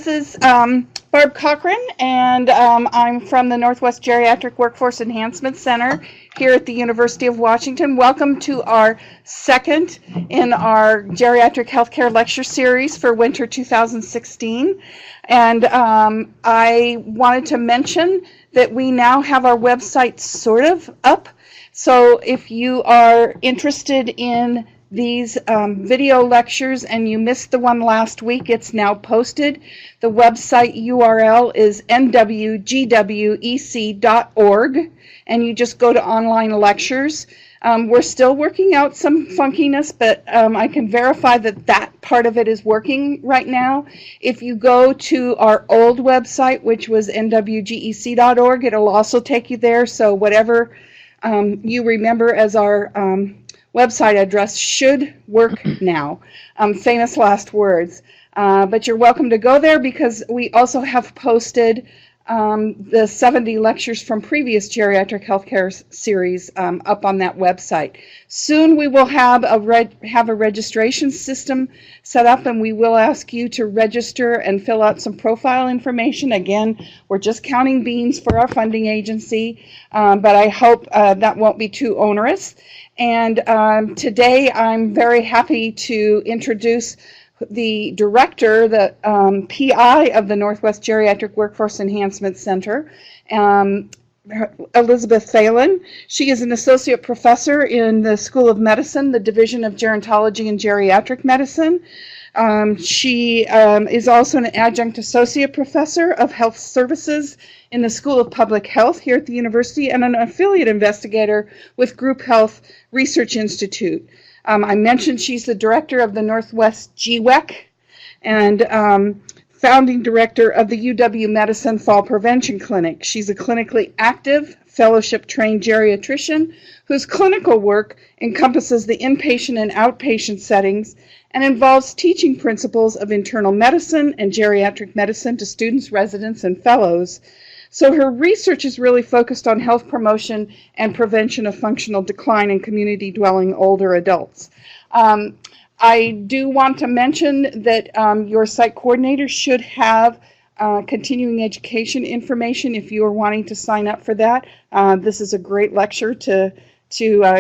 This is Barb Cochran, and I'm from the Northwest Geriatric Workforce Enhancement Center here at the University of Washington. Welcome to our second in our Geriatric Healthcare Lecture Series for winter 2016. And I wanted to mention that we now have our website sort of up. So if you are interested in these video lectures and you missed the one last week, it's now posted. The website URL is nwgwec.org, and you just go to online lectures. We're still working out some funkiness, but I can verify that that part of it is working right now. If you go to our old website, which was nwgec.org, it'll also take you there. So whatever you remember as our website address should work now. Famous last words. But you're welcome to go there because we also have posted the 70 lectures from previous geriatric healthcare series up on that website. Soon we will have a registration system set up, and we will ask you to register and fill out some profile information. Again, we're just counting beans for our funding agency, but I hope that won't be too onerous. And today I'm very happy to introduce the director, the PI of the Northwest Geriatric Workforce Enhancement Center, Elizabeth Phelan. She is an associate professor in the School of Medicine, the Division of Gerontology and Geriatric Medicine. She is also an adjunct associate professor of health services in the School of Public Health here at the university, and an affiliate investigator with Group Health Research Institute. I mentioned she's the director of the Northwest GWEC and founding director of the UW Medicine Fall Prevention Clinic. She's a clinically active, fellowship-trained geriatrician whose clinical work encompasses the inpatient and outpatient settings and involves teaching principles of internal medicine and geriatric medicine to students, residents, and fellows. So her research is really focused on health promotion and prevention of functional decline in community-dwelling older adults. I do want to mention that your site coordinator should have continuing education information if you are wanting to sign up for that. This is a great lecture to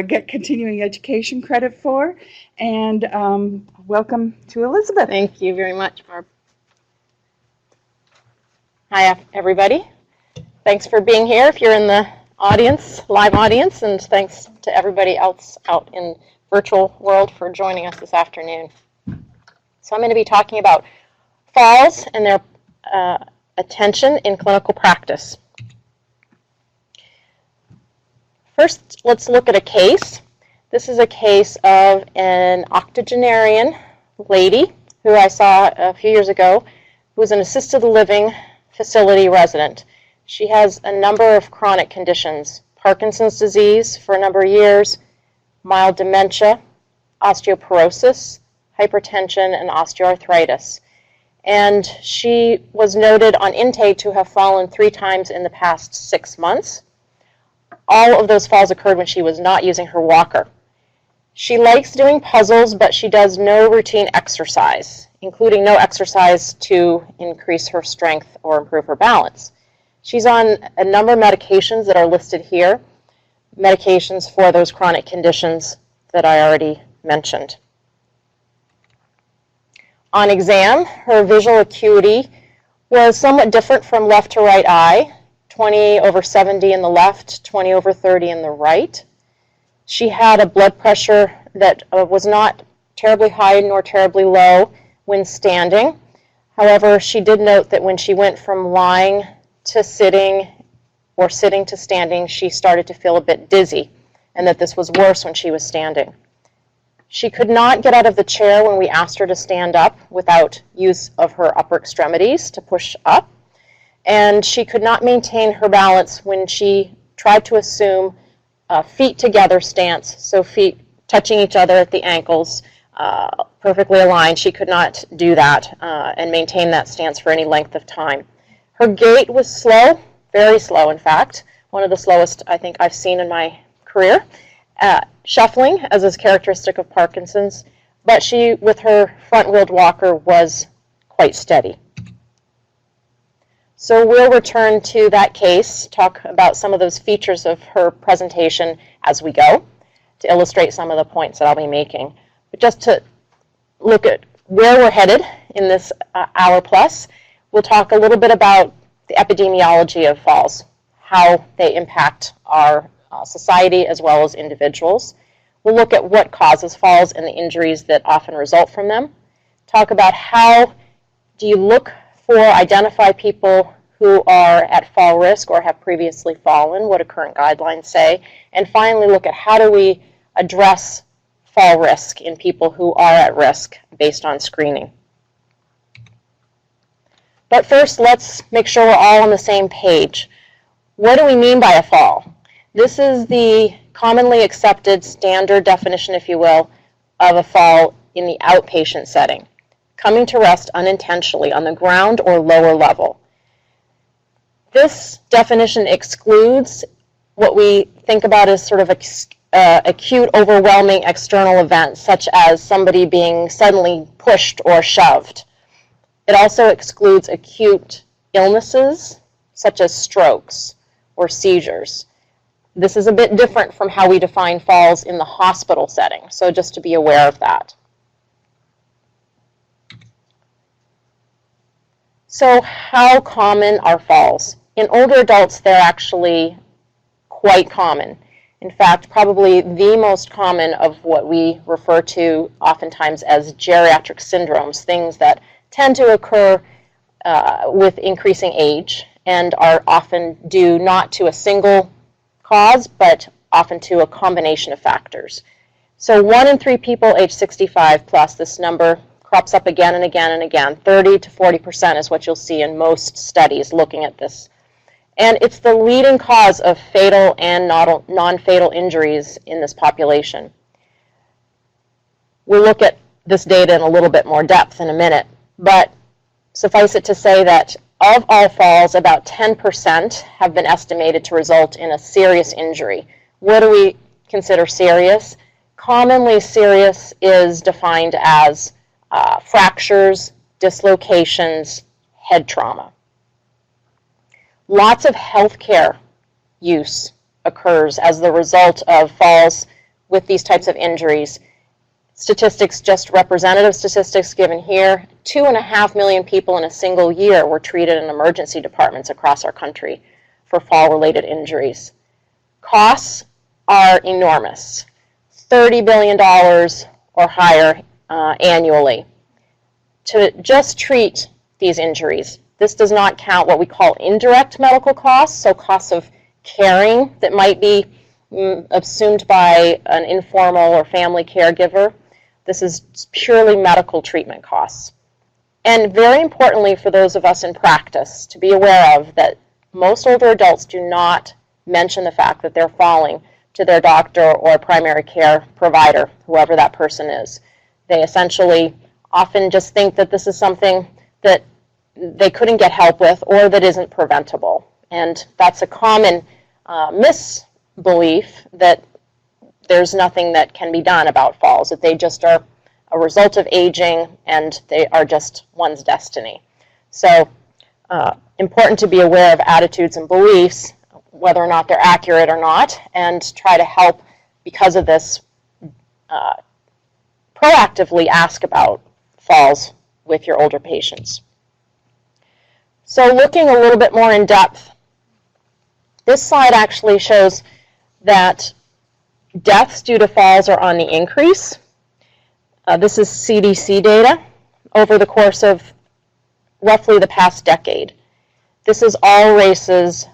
get continuing education credit for. And welcome to Elizabeth. Thank you very much, Barb. Hi, everybody. Thanks for being here if you're in the audience, live audience, and thanks to everybody else out in virtual world for joining us this afternoon. So I'm going to be talking about falls and their attention in clinical practice. First, let's look at a case. This is a case of an octogenarian lady who I saw a few years ago who was an assisted living facility resident. She has a number of chronic conditions: Parkinson's disease for a number of years, mild dementia, osteoporosis, hypertension, and osteoarthritis. And she was noted on intake to have fallen 3 times in the past 6 months. All of those falls occurred when she was not using her walker. She likes doing puzzles, but she does no routine exercise, including no exercise to increase her strength or improve her balance. She's on a number of medications that are listed here, medications for those chronic conditions that I already mentioned. On exam, her visual acuity was somewhat different from left to right eye, 20/70 in the left, 20/30 in the right. She had a blood pressure that was not terribly high nor terribly low when standing. However, she did note that when she went from lying to sitting or sitting to standing, she started to feel a bit dizzy, and that this was worse when she was standing. She could not get out of the chair when we asked her to stand up without use of her upper extremities to push up, and she could not maintain her balance when she tried to assume a feet together stance, so feet touching each other at the ankles, perfectly aligned. She could not do that and maintain that stance for any length of time. Her gait was slow, very slow in fact, one of the slowest I think I've seen in my career. Shuffling, as is characteristic of Parkinson's, but she, with her front-wheeled walker, was quite steady. So we'll return to that case, talk about some of those features of her presentation as we go to illustrate some of the points that I'll be making. But just to look at where we're headed in this hour plus, we'll talk a little bit about the epidemiology of falls, how they impact our society as well as individuals. We'll look at what causes falls and the injuries that often result from them. Talk about how do you look for, identify people who are at fall risk or have previously fallen, what do current guidelines say, and finally look at how do we address fall risk in people who are at risk based on screening. But first, let's make sure we're all on the same page. What do we mean by a fall? This is the commonly accepted standard definition, if you will, of a fall in the outpatient setting, coming to rest unintentionally on the ground or lower level. This definition excludes what we think about as sort of acute, overwhelming external events, such as somebody being suddenly pushed or shoved. It also excludes acute illnesses, such as strokes or seizures. This is a bit different from how we define falls in the hospital setting, so just to be aware of that. So how common are falls? In older adults, they're actually quite common. In fact, probably the most common of what we refer to oftentimes as geriatric syndromes, things that tend to occur with increasing age and are often due not to a single cause, but often to a combination of factors. So 1 in 3 people age 65 plus, this number crops up again and again and again. 30 to 40% is what you'll see in most studies looking at this. And it's the leading cause of fatal and non-fatal injuries in this population. We'll look at this data in a little bit more depth in a minute, but suffice it to say that of all falls, about 10% have been estimated to result in a serious injury. What do we consider serious? Commonly serious is defined as fractures, dislocations, head trauma. Lots of healthcare use occurs as the result of falls with these types of injuries. Statistics, just representative statistics given here, 2.5 million people in a single year were treated in emergency departments across our country for fall-related injuries. Costs are enormous, $30 billion or higher annually to just treat these injuries. This does not count what we call indirect medical costs, so costs of caring that might be assumed by an informal or family caregiver. This is purely medical treatment costs. And very importantly for those of us in practice to be aware of that most older adults do not mention the fact that they're falling to their doctor or primary care provider, whoever that person is. They essentially often just think that this is something that they couldn't get help with or that isn't preventable. And that's a common misbelief that there's nothing that can be done about falls, that they just are a result of aging and they are just one's destiny. So important to be aware of attitudes and beliefs, whether or not they're accurate or not, and try to help, because of this, proactively ask about falls with your older patients. So looking a little bit more in depth, this slide actually shows that deaths due to falls are on the increase. This is CDC data over the course of roughly the past decade. This is all races,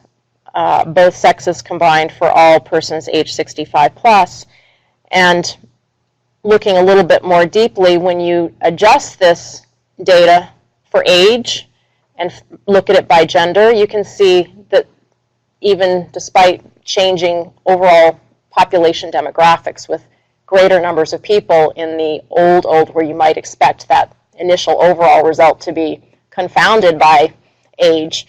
both sexes combined for all persons age 65 plus. And looking a little bit more deeply, when you adjust this data for age and look at it by gender, you can see that even despite changing overall population demographics with greater numbers of people in the old where you might expect that initial overall result to be confounded by age,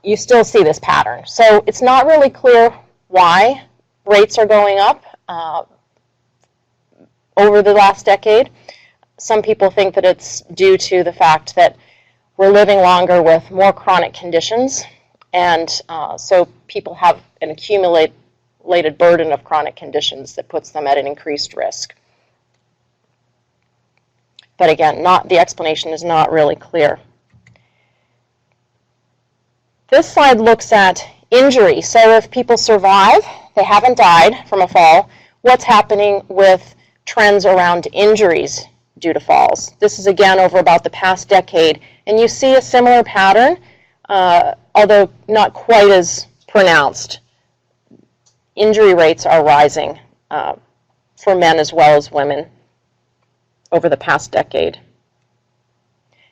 you still see this pattern. So it's not really clear why rates are going up over the last decade. Some people think that it's due to the fact that we're living longer with more chronic conditions, and so people have an accumulated burden of chronic conditions that puts them at an increased risk. But again, the explanation is not really clear. This slide looks at injury. So if people survive, they haven't died from a fall, what's happening with trends around injuries due to falls? This is again over about the past decade, and you see a similar pattern, although not quite as pronounced. Injury rates are rising for men as well as women over the past decade.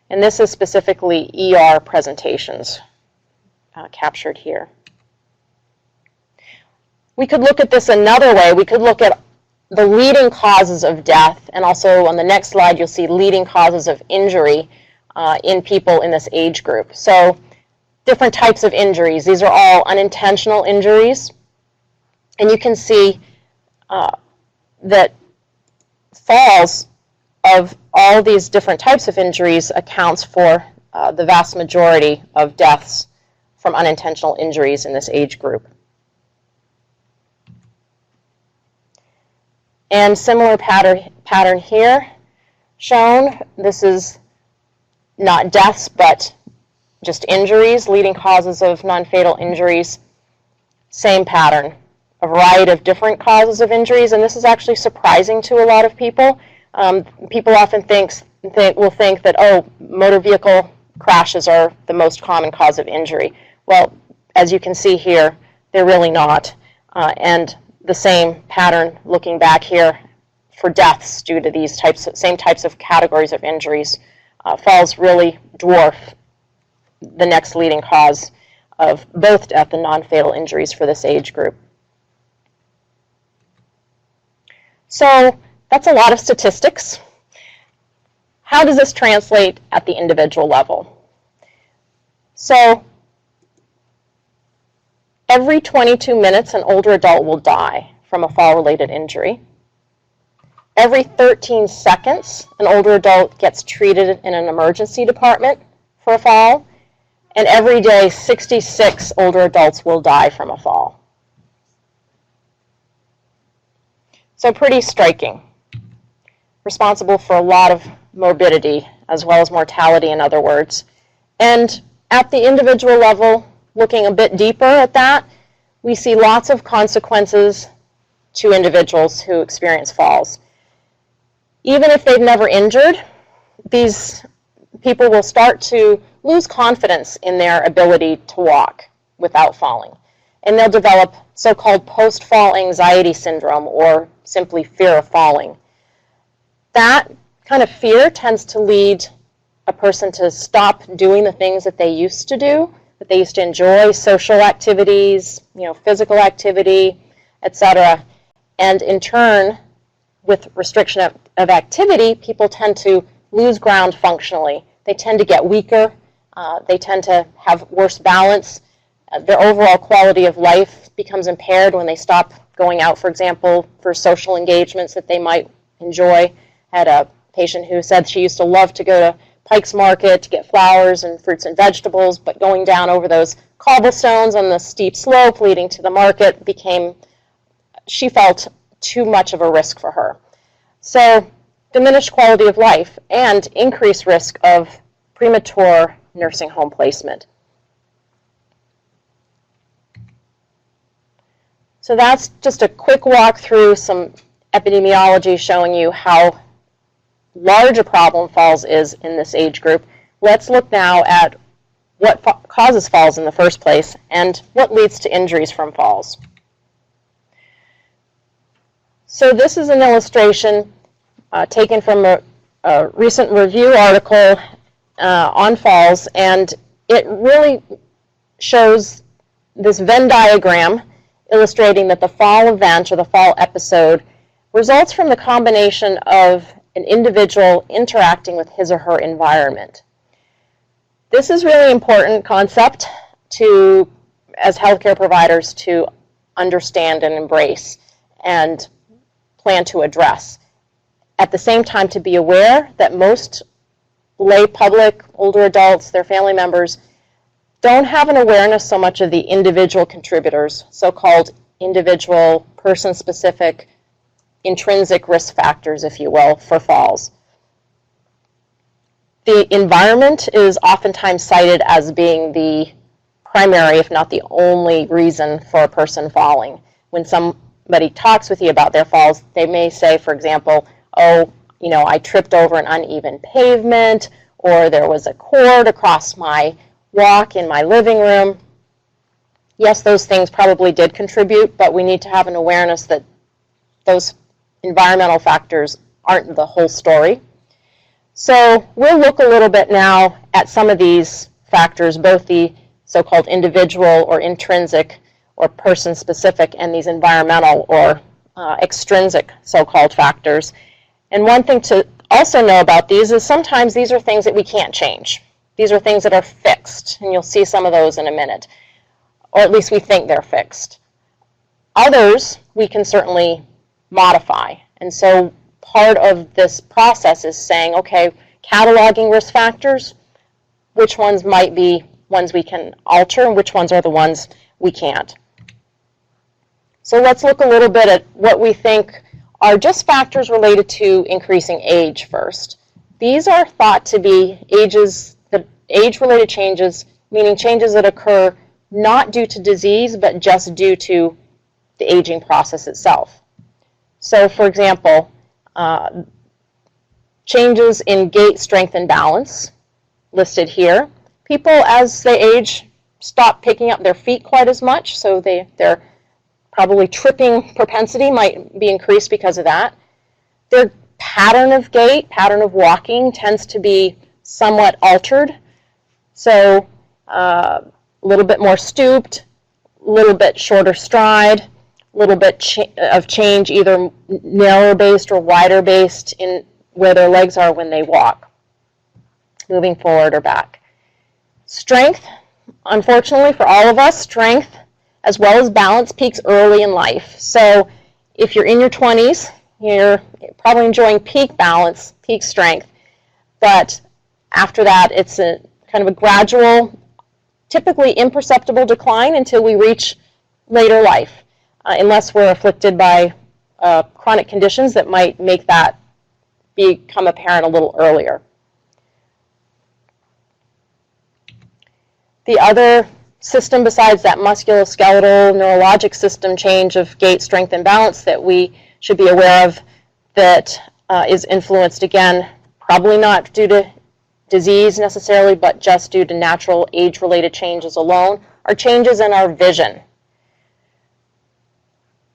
And this is specifically ER presentations captured here. We could look at this another way. We could look at the leading causes of death, and also on the next slide you'll see leading causes of injury in people in this age group. So different types of injuries. These are all unintentional injuries. And you can see that falls of all these different types of injuries accounts for the vast majority of deaths from unintentional injuries in this age group. And similar pattern here shown. This is not deaths, but just injuries, leading causes of non-fatal injuries. Same pattern, a variety of different causes of injuries, and this is actually surprising to a lot of people. People often will think that, oh, motor vehicle crashes are the most common cause of injury. Well, as you can see here, they're really not. And the same pattern looking back here for deaths due to these same types of categories of injuries. Falls really dwarf the next leading cause of both death and non-fatal injuries for this age group. So that's a lot of statistics. How does this translate at the individual level? So every 22 minutes, an older adult will die from a fall-related injury. Every 13 seconds, an older adult gets treated in an emergency department for a fall. And every day, 66 older adults will die from a fall. So pretty striking. Responsible for a lot of morbidity, as well as mortality, in other words. And at the individual level, looking a bit deeper at that, we see lots of consequences to individuals who experience falls. Even if they've never injured, these people will start to lose confidence in their ability to walk without falling. And they'll develop so-called post-fall anxiety syndrome, or simply fear of falling. That kind of fear tends to lead a person to stop doing the things that they used to do, that they used to enjoy, social activities, physical activity, etc. And in turn, with restriction of activity, people tend to lose ground functionally. They tend to get weaker. They tend to have worse balance. Their overall quality of life becomes impaired when they stop going out, for example, for social engagements that they might enjoy. I had a patient who said she used to love to go to Pike's Market to get flowers and fruits and vegetables, but going down over those cobblestones on the steep slope leading to the market she felt too much of a risk for her. So diminished quality of life and increased risk of premature nursing home placement. So that's just a quick walk through some epidemiology showing you how large a problem falls is in this age group. Let's look now at what causes falls in the first place and what leads to injuries from falls. So this is an illustration taken from a recent review article on falls, and it really shows this Venn diagram illustrating that the fall event or the fall episode results from the combination of an individual interacting with his or her environment. This is really important concept as healthcare providers to understand and embrace and plan to address. At the same time, to be aware that most lay public, older adults, their family members, don't have an awareness so much of the individual contributors, so-called individual, person-specific, intrinsic risk factors, if you will, for falls. The environment is oftentimes cited as being the primary, if not the only, reason for a person falling. When somebody talks with you about their falls, they may say, for example, oh, you know, I tripped over an uneven pavement, or there was a cord across my walk in my living room. Yes, those things probably did contribute, but we need to have an awareness that those environmental factors aren't the whole story. So we'll look a little bit now at some of these factors, both the so-called individual or intrinsic or person-specific and these environmental or extrinsic so-called factors. And one thing to also know about these is sometimes these are things that we can't change. These are things that are fixed, and you'll see some of those in a minute, or at least we think they're fixed. Others we can certainly modify, and so part of this process is saying, okay, cataloging risk factors, which ones might be ones we can alter and which ones are the ones we can't. So let's look a little bit at what we think are just factors related to increasing age first. These are thought to be age-related changes, meaning changes that occur not due to disease, but just due to the aging process itself. So, for example, changes in gait, strength, and balance, listed here. People, as they age, stop picking up their feet quite as much, so their probably tripping propensity might be increased because of that. Their pattern of gait, pattern of walking, tends to be somewhat altered. So a little bit more stooped, a little bit shorter stride, a little bit of change, either narrower based or wider based in where their legs are when they walk, moving forward or back. Strength, unfortunately for all of us, strength as well as balance peaks early in life. So if you're in your 20s, you're probably enjoying peak balance, peak strength, but after that it's a kind of a gradual, typically imperceptible decline until we reach later life, unless we're afflicted by chronic conditions that might make that become apparent a little earlier. The other system besides that musculoskeletal neurologic system change of gait, strength, and balance that we should be aware of that is influenced, again, probably not due to disease necessarily, but just due to natural age-related changes alone, are changes in our vision.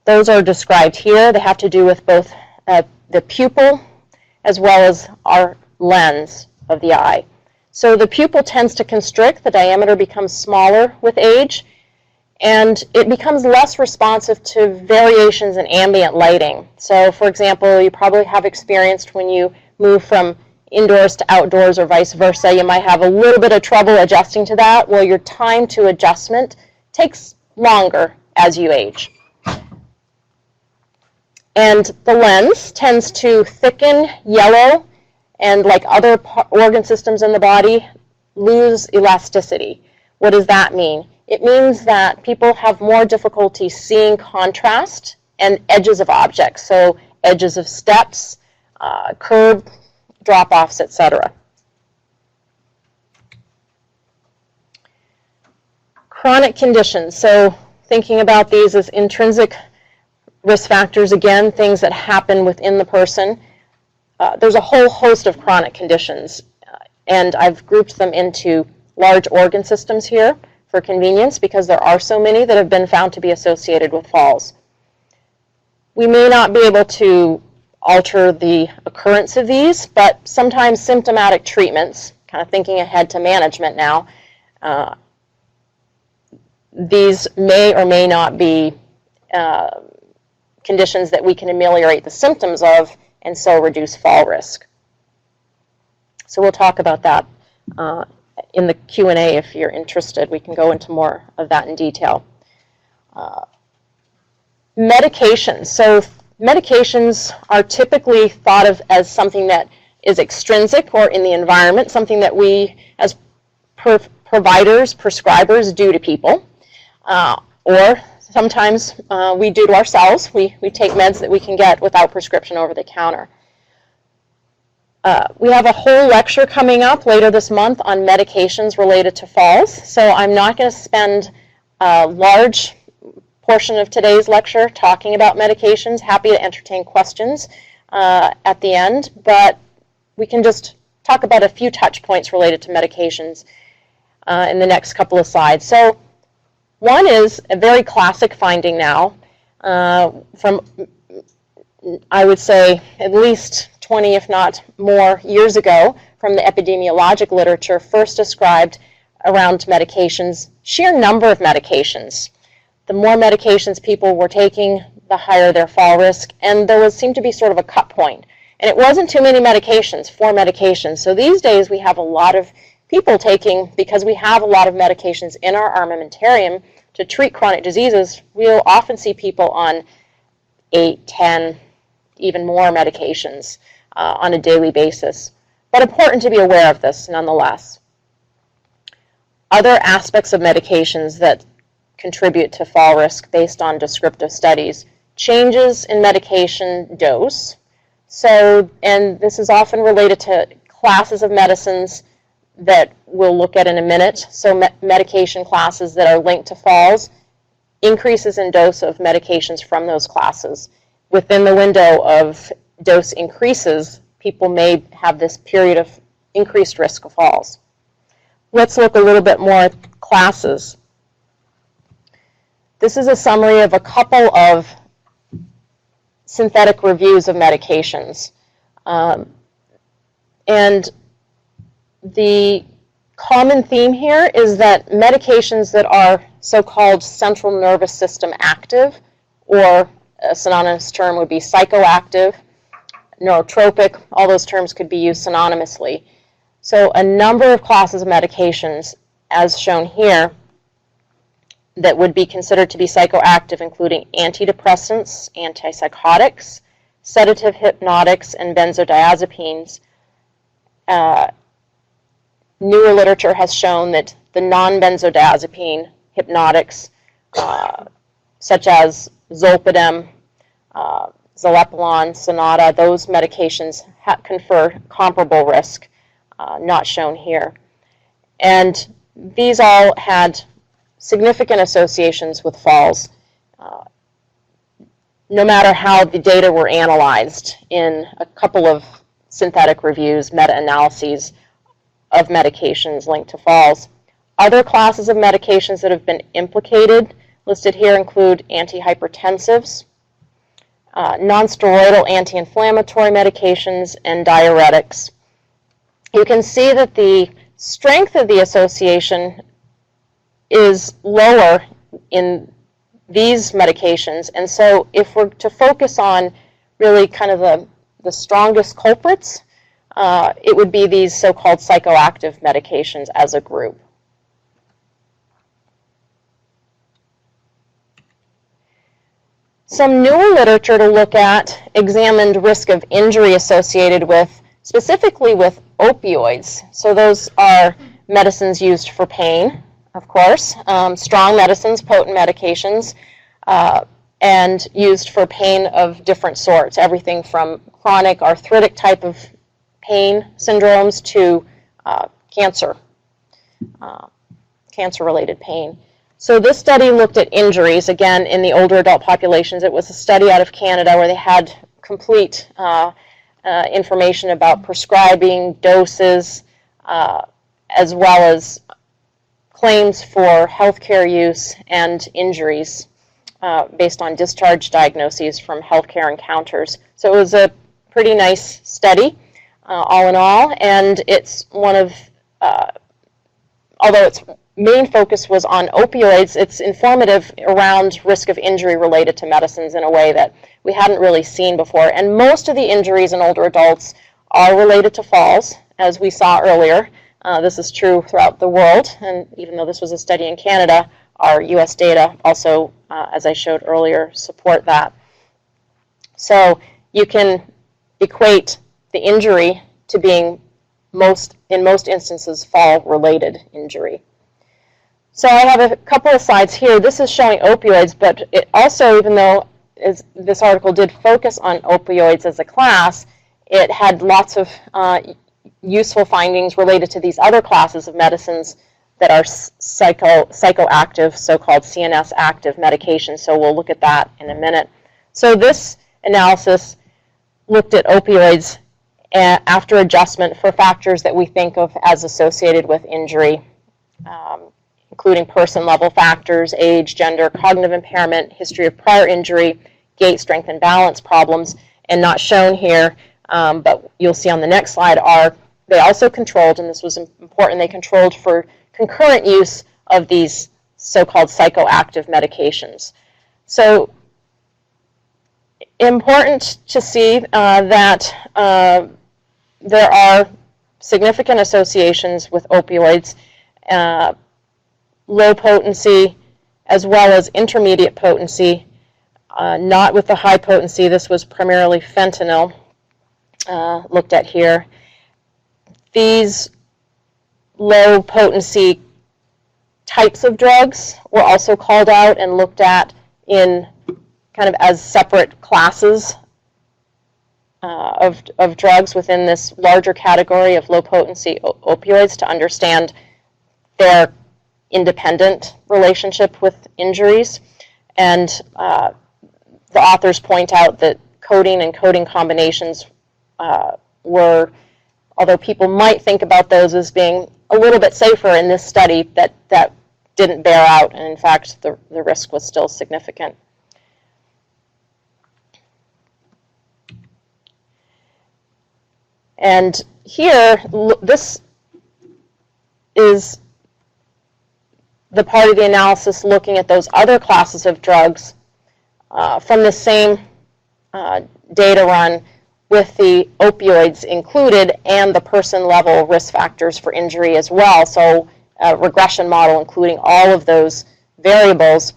Those are described here. They have to do with both the pupil as well as our lens of the eye. So the pupil tends to constrict, the diameter becomes smaller with age, and it becomes less responsive to variations in ambient lighting. So for example, you probably have experienced when you move from indoors to outdoors or vice versa, you might have a little bit of trouble adjusting to that. Well, your time to adjustment takes longer as you age. And the lens tends to thicken, yellow, and like other organ systems in the body, lose elasticity. What does that mean? It means that people have more difficulty seeing contrast and edges of objects, so edges of steps, curb, drop-offs, etc. Chronic conditions, so thinking about these as intrinsic risk factors, again, things that happen within the person. There's a whole host of chronic conditions, and I've grouped them into large organ systems here for convenience because there are so many that have been found to be associated with falls. We may not be able to alter the occurrence of these, but sometimes symptomatic treatments, kind of thinking ahead to management now, these may or may not be conditions that we can ameliorate the symptoms of and so reduce fall risk. So we'll talk about that in the Q&A if you're interested. We can go into more of that in detail. Medications. So medications are typically thought of as something that is extrinsic or in the environment, something that we as providers, prescribers do to people, or sometimes we do to ourselves. We take meds that we can get without prescription over the counter. We have a whole lecture coming up later this month on medications related to falls, so I'm not going to spend a large portion of today's lecture talking about medications. Happy to entertain questions at the end, but we can just talk about a few touch points related to medications in the next couple of slides. So one is a very classic finding now from, I would say, at least 20, if not more, years ago from the epidemiologic literature first described around medications, sheer number of medications. The more medications people were taking, the higher their fall risk, and there seemed to be sort of a cut point. And it wasn't too many medications, 4 medications. So these days we have a lot of people taking, because we have a lot of medications in our armamentarium to treat chronic diseases, we'll often see people on 8, 10, even more medications on a daily basis. But important to be aware of this nonetheless. Other aspects of medications that contribute to fall risk based on descriptive studies: changes in medication dose. So, and this is often related to classes of medicines that we'll look at in a minute. So medication classes that are linked to falls, increases in dose of medications from those classes. Within the window of dose increases, people may have this period of increased risk of falls. Let's look a little bit more at classes. This is a summary of a couple of synthetic reviews of medications. And the common theme here is that medications that are so-called central nervous system active, or a synonymous term would be psychoactive, neurotropic, all those terms could be used synonymously. So a number of classes of medications, as shown here, that would be considered to be psychoactive, including antidepressants, antipsychotics, sedative hypnotics, and benzodiazepines. Newer literature has shown that the non-benzodiazepine hypnotics, such as zolpidem, zolpidem, Sonata, those medications confer comparable risk, not shown here. And these all had significant associations with falls, no matter how the data were analyzed in a couple of synthetic reviews, meta-analyses of medications linked to falls. Other classes of medications that have been implicated listed here include antihypertensives, non-steroidal anti-inflammatory medications, and diuretics. You can see that the strength of the association is lower in these medications, and so if we're to focus on really kind of the strongest culprits, it would be these so-called psychoactive medications as a group. Some newer literature to look at examined risk of injury associated with, specifically with opioids. So those are medicines used for pain, of course, strong medicines, potent medications, and used for pain of different sorts, everything from chronic arthritic type of pain syndromes to cancer-related pain. So this study looked at injuries, again, in the older adult populations. It was a study out of Canada where they had complete information about prescribing, doses, as well as claims for healthcare use and injuries based on discharge diagnoses from healthcare encounters. So it was a pretty nice study, all in all, and it's one of, although its main focus was on opioids, it's informative around risk of injury related to medicines in a way that we hadn't really seen before. And most of the injuries in older adults are related to falls, as we saw earlier. This is true throughout the world, and even though this was a study in Canada, our US data also, as I showed earlier, support that. So you can equate the injury to being in most instances fall-related injury. So I have a couple of slides here. This is showing opioids, but it also, even though this article did focus on opioids as a class, it had lots of useful findings related to these other classes of medicines that are psychoactive, so-called CNS active medications. So we'll look at that in a minute. So this analysis looked at opioids after adjustment for factors that we think of as associated with injury, including person-level factors, age, gender, cognitive impairment, history of prior injury, gait, strength, and balance problems. And not shown here, but you'll see on the next slide, they also controlled, and this was important, they controlled for concurrent use of these so-called psychoactive medications. So important to see that there are significant associations with opioids, low potency as well as intermediate potency, not with the high potency. This was primarily fentanyl looked at here. These low potency types of drugs were also called out and looked at in kind of as separate classes of drugs within this larger category of low potency opioids to understand their independent relationship with injuries. And the authors point out that codeine and codeine combinations were, although people might think about those as being a little bit safer in this study, that didn't bear out, and in fact the risk was still significant. And here, this is the part of the analysis looking at those other classes of drugs from the same data run with the opioids included and the person-level risk factors for injury as well. So a regression model including all of those variables.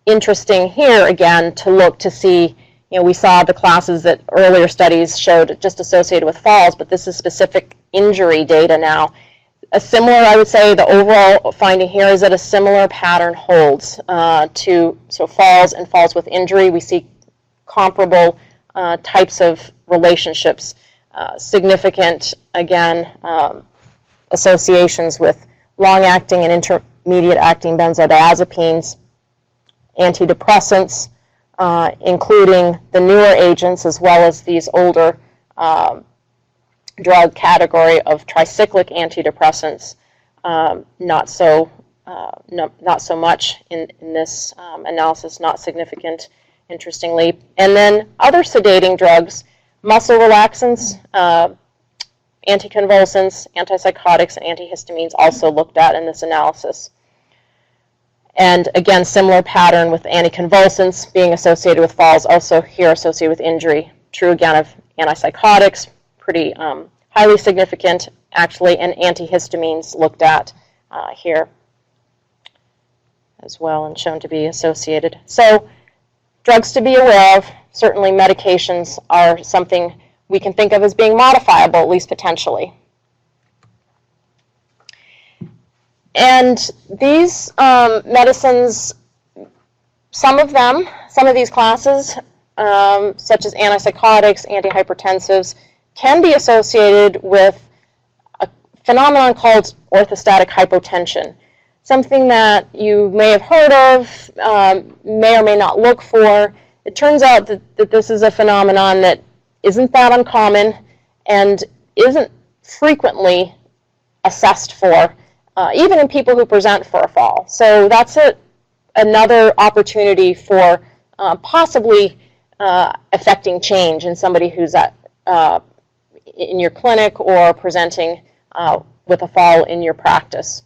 Interesting here, again, to look to see, we saw the classes that earlier studies showed just associated with falls, but this is specific injury data now. A similar, I would say, the overall finding here is that a similar pattern holds so falls and falls with injury. We see comparable types of relationships, significant, again, associations with long-acting and intermediate-acting benzodiazepines, antidepressants, including the newer agents as well as these older drug category of tricyclic antidepressants, not so much in this analysis, not significant, interestingly. And then other sedating drugs, muscle relaxants, anticonvulsants, antipsychotics, and antihistamines also looked at in this analysis. And again, similar pattern with anticonvulsants being associated with falls, also here associated with injury. True again of antipsychotics, pretty highly significant actually, and antihistamines looked at here as well and shown to be associated. So drugs to be aware of, certainly medications are something we can think of as being modifiable, at least potentially. And these medicines, some of these classes, such as antipsychotics, antihypertensives, can be associated with a phenomenon called orthostatic hypotension, something that you may have heard of, may or may not look for. It turns out that this is a phenomenon that isn't that uncommon and isn't frequently assessed for, even in people who present for a fall. So that's another opportunity for possibly affecting change in somebody who's in your clinic or presenting with a fall in your practice.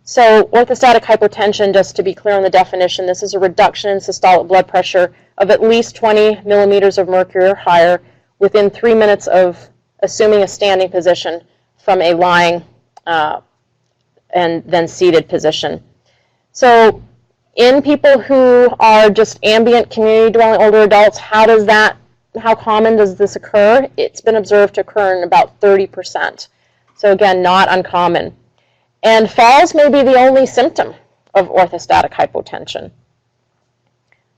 So orthostatic hypotension, just to be clear on the definition, this is a reduction in systolic blood pressure of at least 20 millimeters of mercury or higher within 3 minutes of assuming a standing position from a lying and then seated position. So in people who are just ambient community dwelling older adults, how does that how common does this occur? It's been observed to occur in about 30%. So again, not uncommon. And falls may be the only symptom of orthostatic hypotension.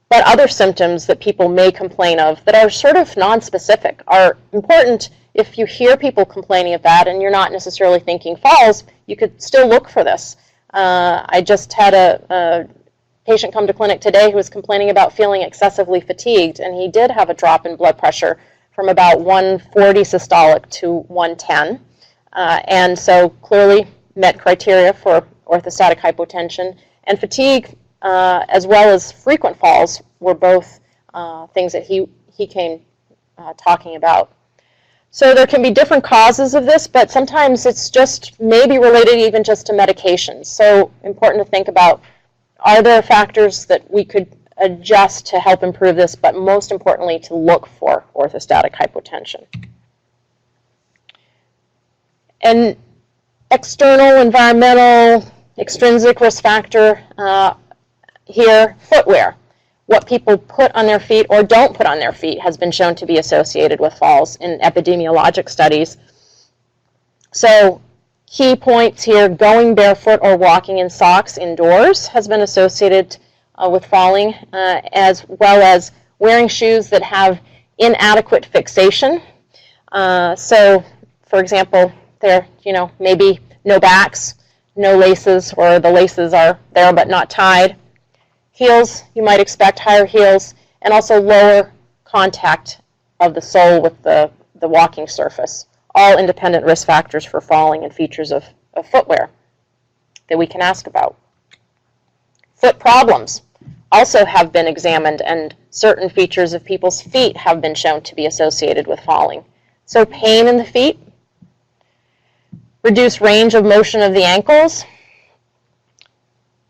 But other symptoms that people may complain of that are sort of nonspecific are important. If you hear people complaining of that and you're not necessarily thinking falls, you could still look for this. I just had a patient come to clinic today who was complaining about feeling excessively fatigued, and he did have a drop in blood pressure from about 140 systolic to 110. And so clearly met criteria for orthostatic hypotension, and fatigue as well as frequent falls were both things that he came talking about. So there can be different causes of this, but sometimes it's just maybe related even just to medications. So important to think about, are there factors that we could adjust to help improve this, but most importantly to look for orthostatic hypotension. And external, environmental, extrinsic risk factor here, footwear. What people put on their feet or don't put on their feet has been shown to be associated with falls in epidemiologic studies. So key points here, going barefoot or walking in socks indoors has been associated with falling, as well as wearing shoes that have inadequate fixation. So, for example, there, maybe no backs, no laces, or the laces are there but not tied. Heels, you might expect higher heels, and also lower contact of the sole with the walking surface. All independent risk factors for falling and features of footwear that we can ask about. Foot problems also have been examined, and certain features of people's feet have been shown to be associated with falling. So pain in the feet, reduced range of motion of the ankles,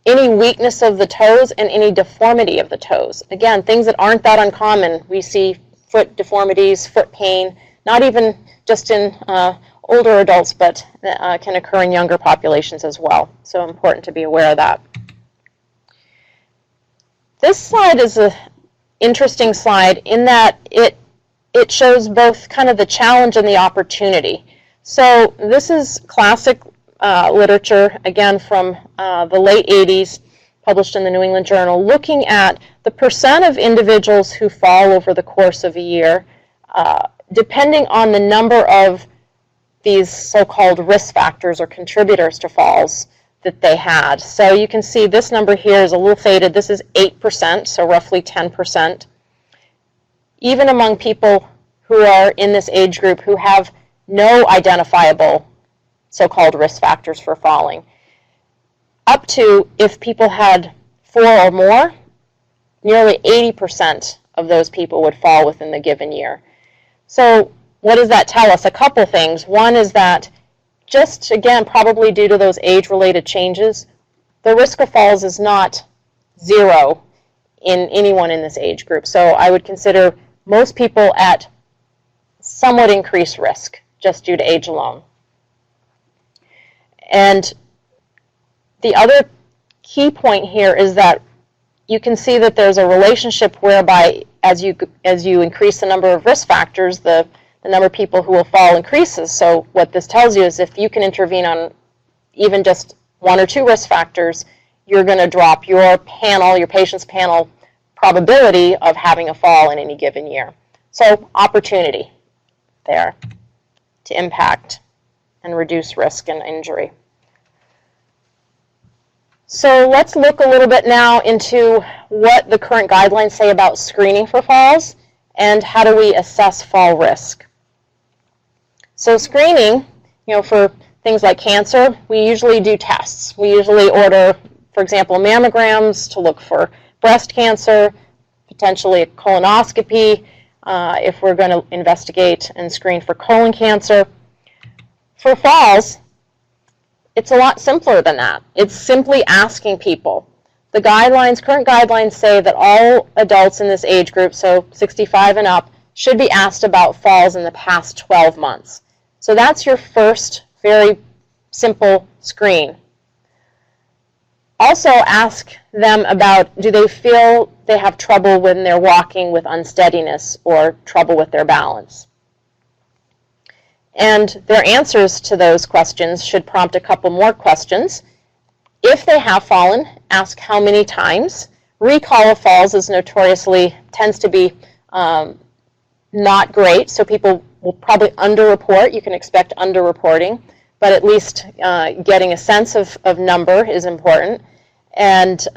any weakness of the toes, and any deformity of the toes. Again, things that aren't that uncommon. We see foot deformities, foot pain, not even just in older adults, but can occur in younger populations as well. So important to be aware of that. This slide is an interesting slide in that it shows both kind of the challenge and the opportunity. So this is classic literature, again from the late 80s, published in the New England Journal, looking at the percent of individuals who fall over the course of a year, depending on the number of these so-called risk factors or contributors to falls that they had. So you can see this number here is a little faded. This is 8%, so roughly 10%. Even among people who are in this age group who have no identifiable so-called risk factors for falling, up to, if people had 4 or more, nearly 80% of those people would fall within the given year. So what does that tell us? A couple things. One is that just, again, probably due to those age-related changes, the risk of falls is not zero in anyone in this age group. So I would consider most people at somewhat increased risk just due to age alone. And the other key point here is that you can see that there's a relationship whereby as you increase the number of risk factors, the number of people who will fall increases. So what this tells you is if you can intervene on even just 1 or 2 risk factors, you're going to drop your panel, your patient's panel probability of having a fall in any given year. So opportunity there to impact and reduce risk and injury. So let's look a little bit now into what the current guidelines say about screening for falls and how do we assess fall risk. So screening, for things like cancer, we usually do tests. We usually order, for example, mammograms to look for breast cancer, potentially a colonoscopy if we're going to investigate and screen for colon cancer. For falls, it's a lot simpler than that. It's simply asking people. The guidelines, current guidelines say that all adults in this age group, so 65 and up, should be asked about falls in the past 12 months. So that's your first very simple screen. also ask them about, do they feel they have trouble when they're walking with unsteadiness or trouble with their balance? And their answers to those questions should prompt a couple more questions. If they have fallen, ask how many times. Recall of falls is notoriously, tends to be not great, so people will probably underreport. You can expect underreporting, but at least getting a sense of number is important. And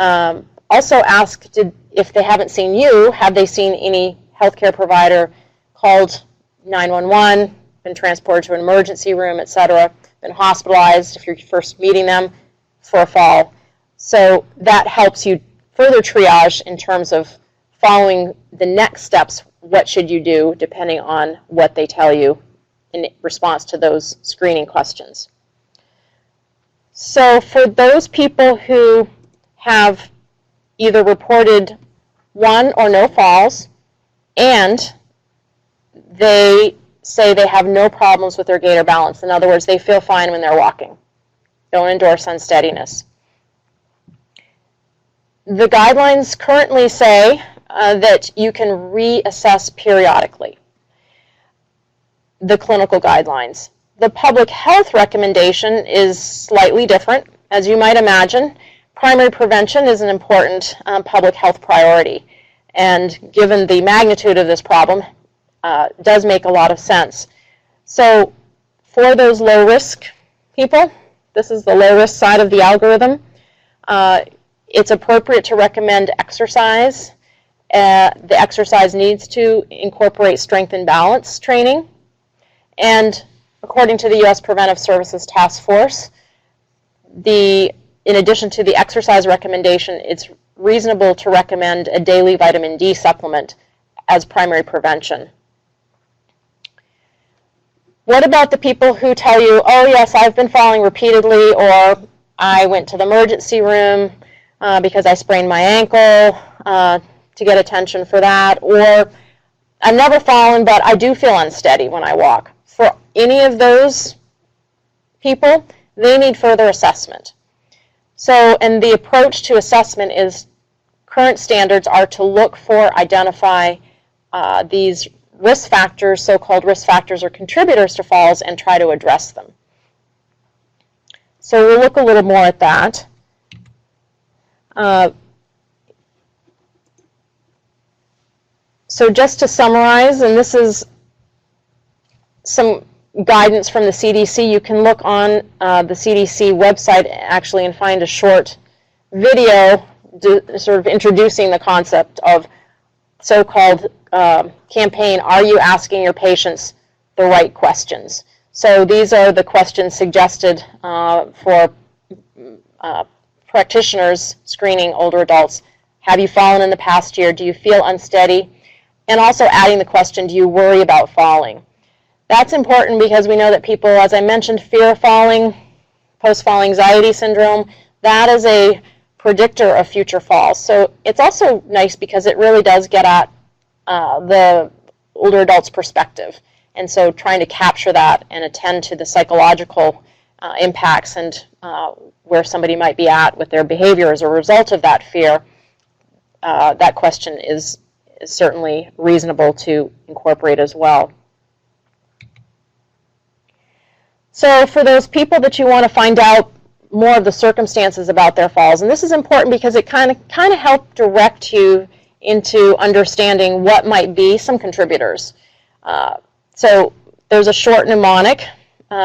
also ask, if they haven't seen you, have they seen any healthcare provider, called 911, been transported to an emergency room, etc., been hospitalized if you're first meeting them for a fall. So that helps you further triage in terms of following the next steps. What should you do depending on what they tell you in response to those screening questions. So for those people who have either reported one or no falls, and they say they have no problems with their gait or balance, in other words, they feel fine when they're walking, don't endorse unsteadiness. The guidelines currently say that you can reassess periodically, the clinical guidelines. The public health recommendation is slightly different. As you might imagine, primary prevention is an important public health priority, and given the magnitude of this problem, does make a lot of sense. So for those low-risk people, this is the low-risk side of the algorithm, it's appropriate to recommend exercise. The exercise needs to incorporate strength and balance training. And according to the U.S. Preventive Services Task Force, in addition to the exercise recommendation, it's reasonable to recommend a daily vitamin D supplement as primary prevention. What about the people who tell you, oh yes, I've been falling repeatedly, or I went to the emergency room because I sprained my ankle to get attention for that, or I've never fallen, but I do feel unsteady when I walk. For any of those people, they need further assessment. So, and the approach to assessment is, current standards are to look for, identify these risk factors, so-called risk factors or contributors to falls, and try to address them. So we'll look a little more at that. So just to summarize, and this is some guidance from the CDC, you can look on the CDC website actually and find a short video sort of introducing the concept of so-called campaign, Are You Asking Your Patients the Right Questions? So these are the questions suggested for practitioners screening older adults. Have you fallen in the past year? Do you feel unsteady? And also adding the question, do you worry about falling? That's important because we know that people, as I mentioned, fear of falling, post-fall anxiety syndrome, that is a predictor of future falls. So it's also nice because it really does get at the older adult's perspective. And so trying to capture that and attend to the psychological impacts and where somebody might be at with their behavior as a result of that fear, that question is certainly reasonable to incorporate as well. So for those people that you want to find out more of the circumstances about their falls, and this is important because it kind of helps direct you into understanding what might be some contributors. So there's a short mnemonic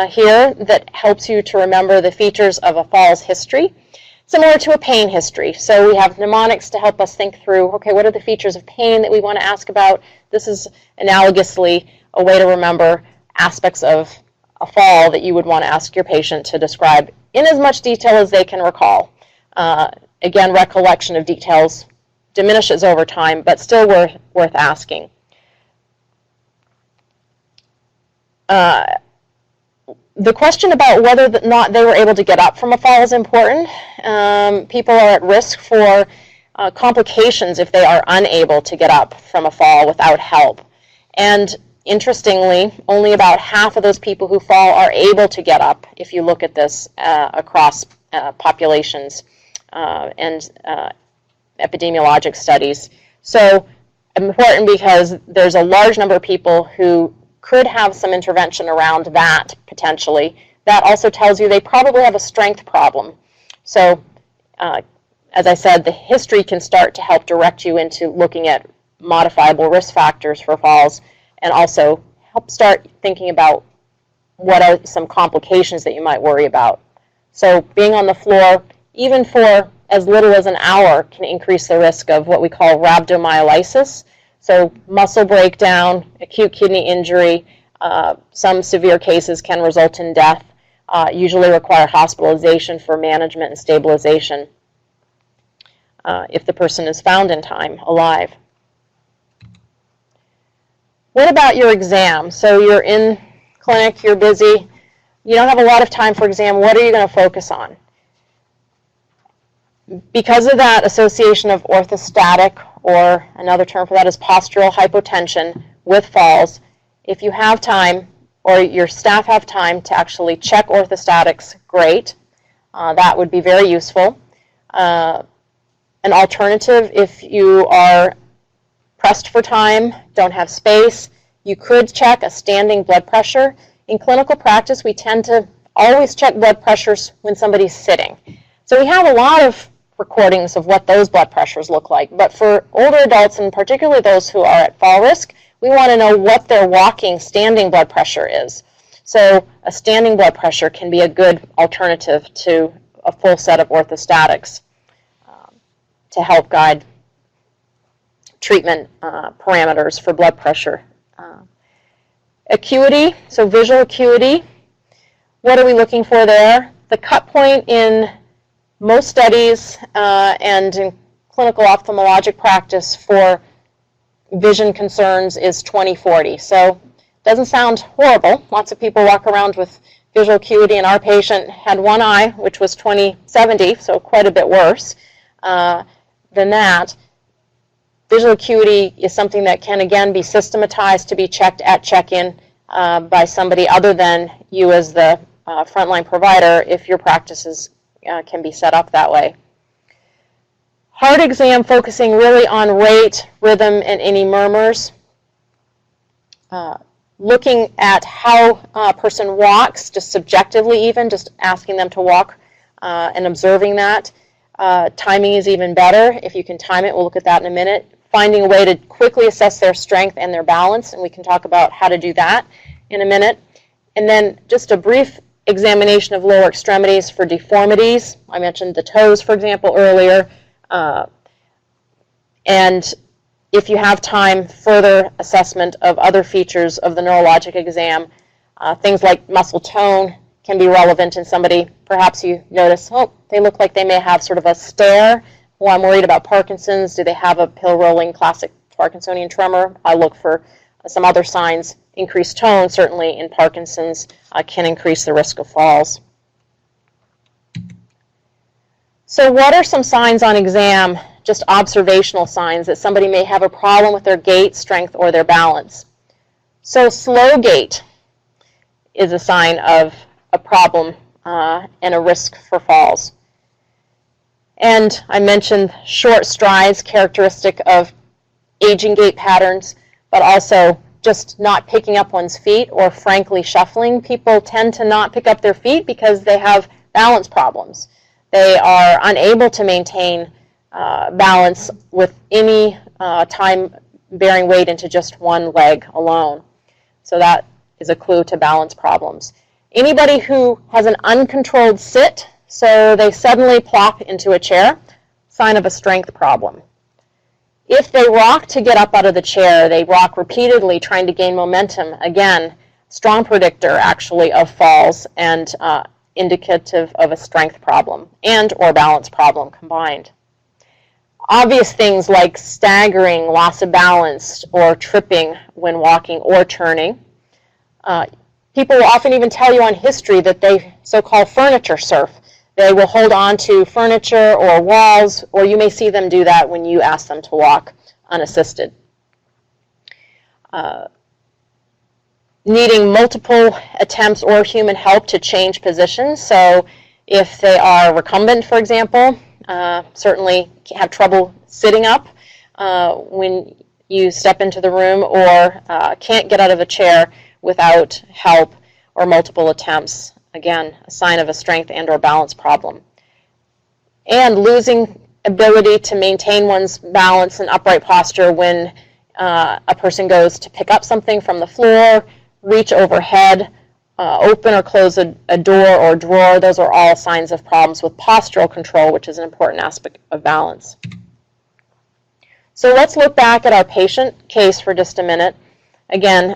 here that helps you to remember the features of a fall's history, similar to a pain history. So we have mnemonics to help us think through, okay, what are the features of pain that we want to ask about? This is analogously a way to remember aspects of a fall that you would want to ask your patient to describe in as much detail as they can recall. Again, recollection of details diminishes over time, but still worth asking. The question about whether or not they were able to get up from a fall is important. People are at risk for complications if they are unable to get up from a fall without help. And interestingly, only about half of those people who fall are able to get up if you look at this across populations. and epidemiologic studies. So important because there's a large number of people who could have some intervention around that potentially. That also tells you they probably have a strength problem. So as I said, the history can start to help direct you into looking at modifiable risk factors for falls, and also help start thinking about what are some complications that you might worry about. So being on the floor, even for as little as an hour, can increase the risk of what we call rhabdomyolysis. So muscle breakdown, acute kidney injury, some severe cases can result in death, usually require hospitalization for management and stabilization if the person is found in time alive. What about your exam? So you're in clinic, you're busy, you don't have a lot of time for exam. What are you going to focus on? Because of that association of orthostatic, or another term for that is postural hypotension with falls, if you have time or your staff have time to actually check orthostatics, great. That would be very useful. An alternative, if you are pressed for time, don't have space, you could check a standing blood pressure. In clinical practice, we tend to always check blood pressures when somebody's sitting. So we have a lot of recordings of what those blood pressures look like. But for older adults, and particularly those who are at fall risk, we want to know what their walking standing blood pressure is. So a standing blood pressure can be a good alternative to a full set of orthostatics to help guide treatment parameters for blood pressure. Acuity, so visual acuity, what are we looking for there? The cut point in most studies and in clinical ophthalmologic practice for vision concerns is 20/40. So it doesn't sound horrible. Lots of people walk around with visual acuity, and our patient had one eye, which was 20/70, so quite a bit worse than that. Visual acuity is something that can, again, be systematized to be checked at check-in by somebody other than you as the frontline provider, if your practices can be set up that way. Heart exam focusing really on rate, rhythm, and any murmurs. Looking at how a person walks, just subjectively even, just asking them to walk and observing that. Timing is even better. If you can time it, we'll look at that in a minute. Finding a way to quickly assess their strength and their balance, and we can talk about how to do that in a minute. And then just a brief examination of lower extremities for deformities. I mentioned the toes, for example, earlier. And if you have time, further assessment of other features of the neurologic exam. Things like muscle tone can be relevant in somebody. Perhaps you notice, oh, they look like they may have sort of a stare. Well, I'm worried about Parkinson's. Do they have a pill-rolling classic Parkinsonian tremor? I look for some other signs. Increased tone, certainly in Parkinson's, can increase the risk of falls. So what are some signs on exam, just observational signs, that somebody may have a problem with their gait, strength, or their balance? So slow gait is a sign of a problem and a risk for falls. And I mentioned short strides, characteristic of aging gait patterns, but also just not picking up one's feet or frankly shuffling. People tend to not pick up their feet because they have balance problems. They are unable to maintain balance with any time bearing weight into just one leg alone. So that is a clue to balance problems. Anybody who has an uncontrolled sit, so they suddenly plop into a chair, sign of a strength problem. If they rock to get up out of the chair, they rock repeatedly trying to gain momentum, again, strong predictor actually of falls and indicative of a strength problem and or balance problem combined. Obvious things like staggering, loss of balance, or tripping when walking or turning. People will often even tell you on history that they so-called furniture surf. They will hold on to furniture or walls, or you may see them do that when you ask them to walk unassisted. Needing multiple attempts or human help to change positions. So if they are recumbent, for example, certainly have trouble sitting up when you step into the room, or can't get out of a chair without help or multiple attempts. Again, a sign of a strength and or balance problem. And losing ability to maintain one's balance and upright posture when a person goes to pick up something from the floor, reach overhead, open or close a door or drawer. Those are all signs of problems with postural control, which is an important aspect of balance. So let's look back at our patient case for just a minute. Again,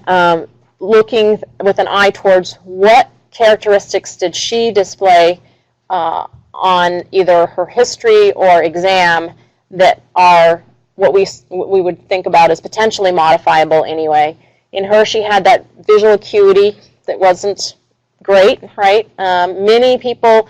looking with an eye towards what characteristics did she display on either her history or exam that are what we would think about as potentially modifiable anyway. In her, she had that visual acuity that wasn't great, right? Many people,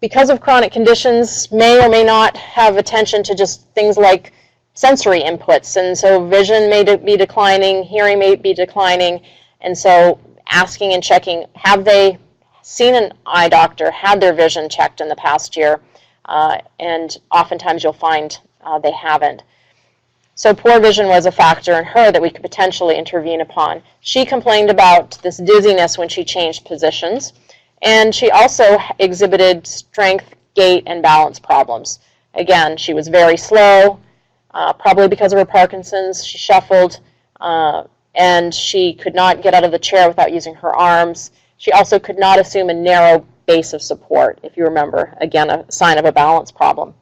because of chronic conditions, may or may not have attention to just things like sensory inputs, and so vision may be declining, hearing may be declining, and so asking and checking, have they seen an eye doctor, had their vision checked in the past year, and oftentimes you'll find they haven't. So poor vision was a factor in her that we could potentially intervene upon. She complained about this dizziness when she changed positions, and she also exhibited strength, gait, and balance problems. Again, she was very slow, probably because of her Parkinson's. She shuffled, and she could not get out of the chair without using her arms. She also could not assume a narrow base of support, if you remember, again, a sign of a balance problem.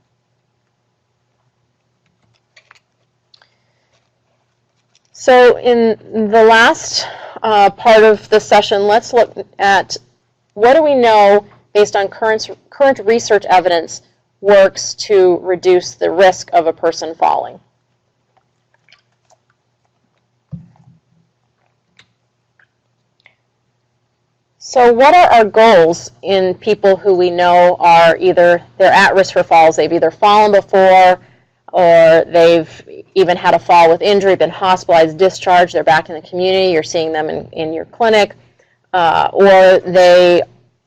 So in the last part of the session, let's look at what do we know based on current research evidence works to reduce the risk of a person falling. So what are our goals in people who we know are either, they're at risk for falls, they've either fallen before, or they've even had a fall with injury, been hospitalized, discharged, they're back in the community, you're seeing them in your clinic, or they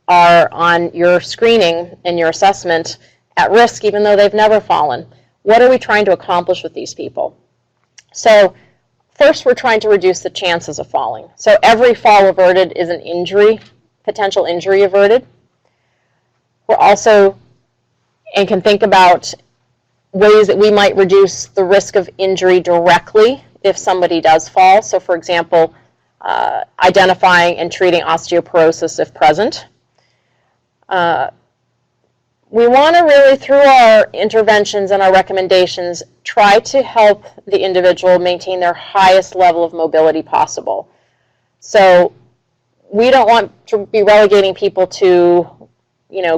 are on your screening and your assessment at risk even though they've never fallen. What are we trying to accomplish with these people? So first, we're trying to reduce the chances of falling. So every fall averted is an injury, potential injury averted. We're also, and can think about ways that we might reduce the risk of injury directly if somebody does fall. So for example, identifying and treating osteoporosis if present. We want to really, through our interventions and our recommendations, try to help the individual maintain their highest level of mobility possible. So we don't want to be relegating people to,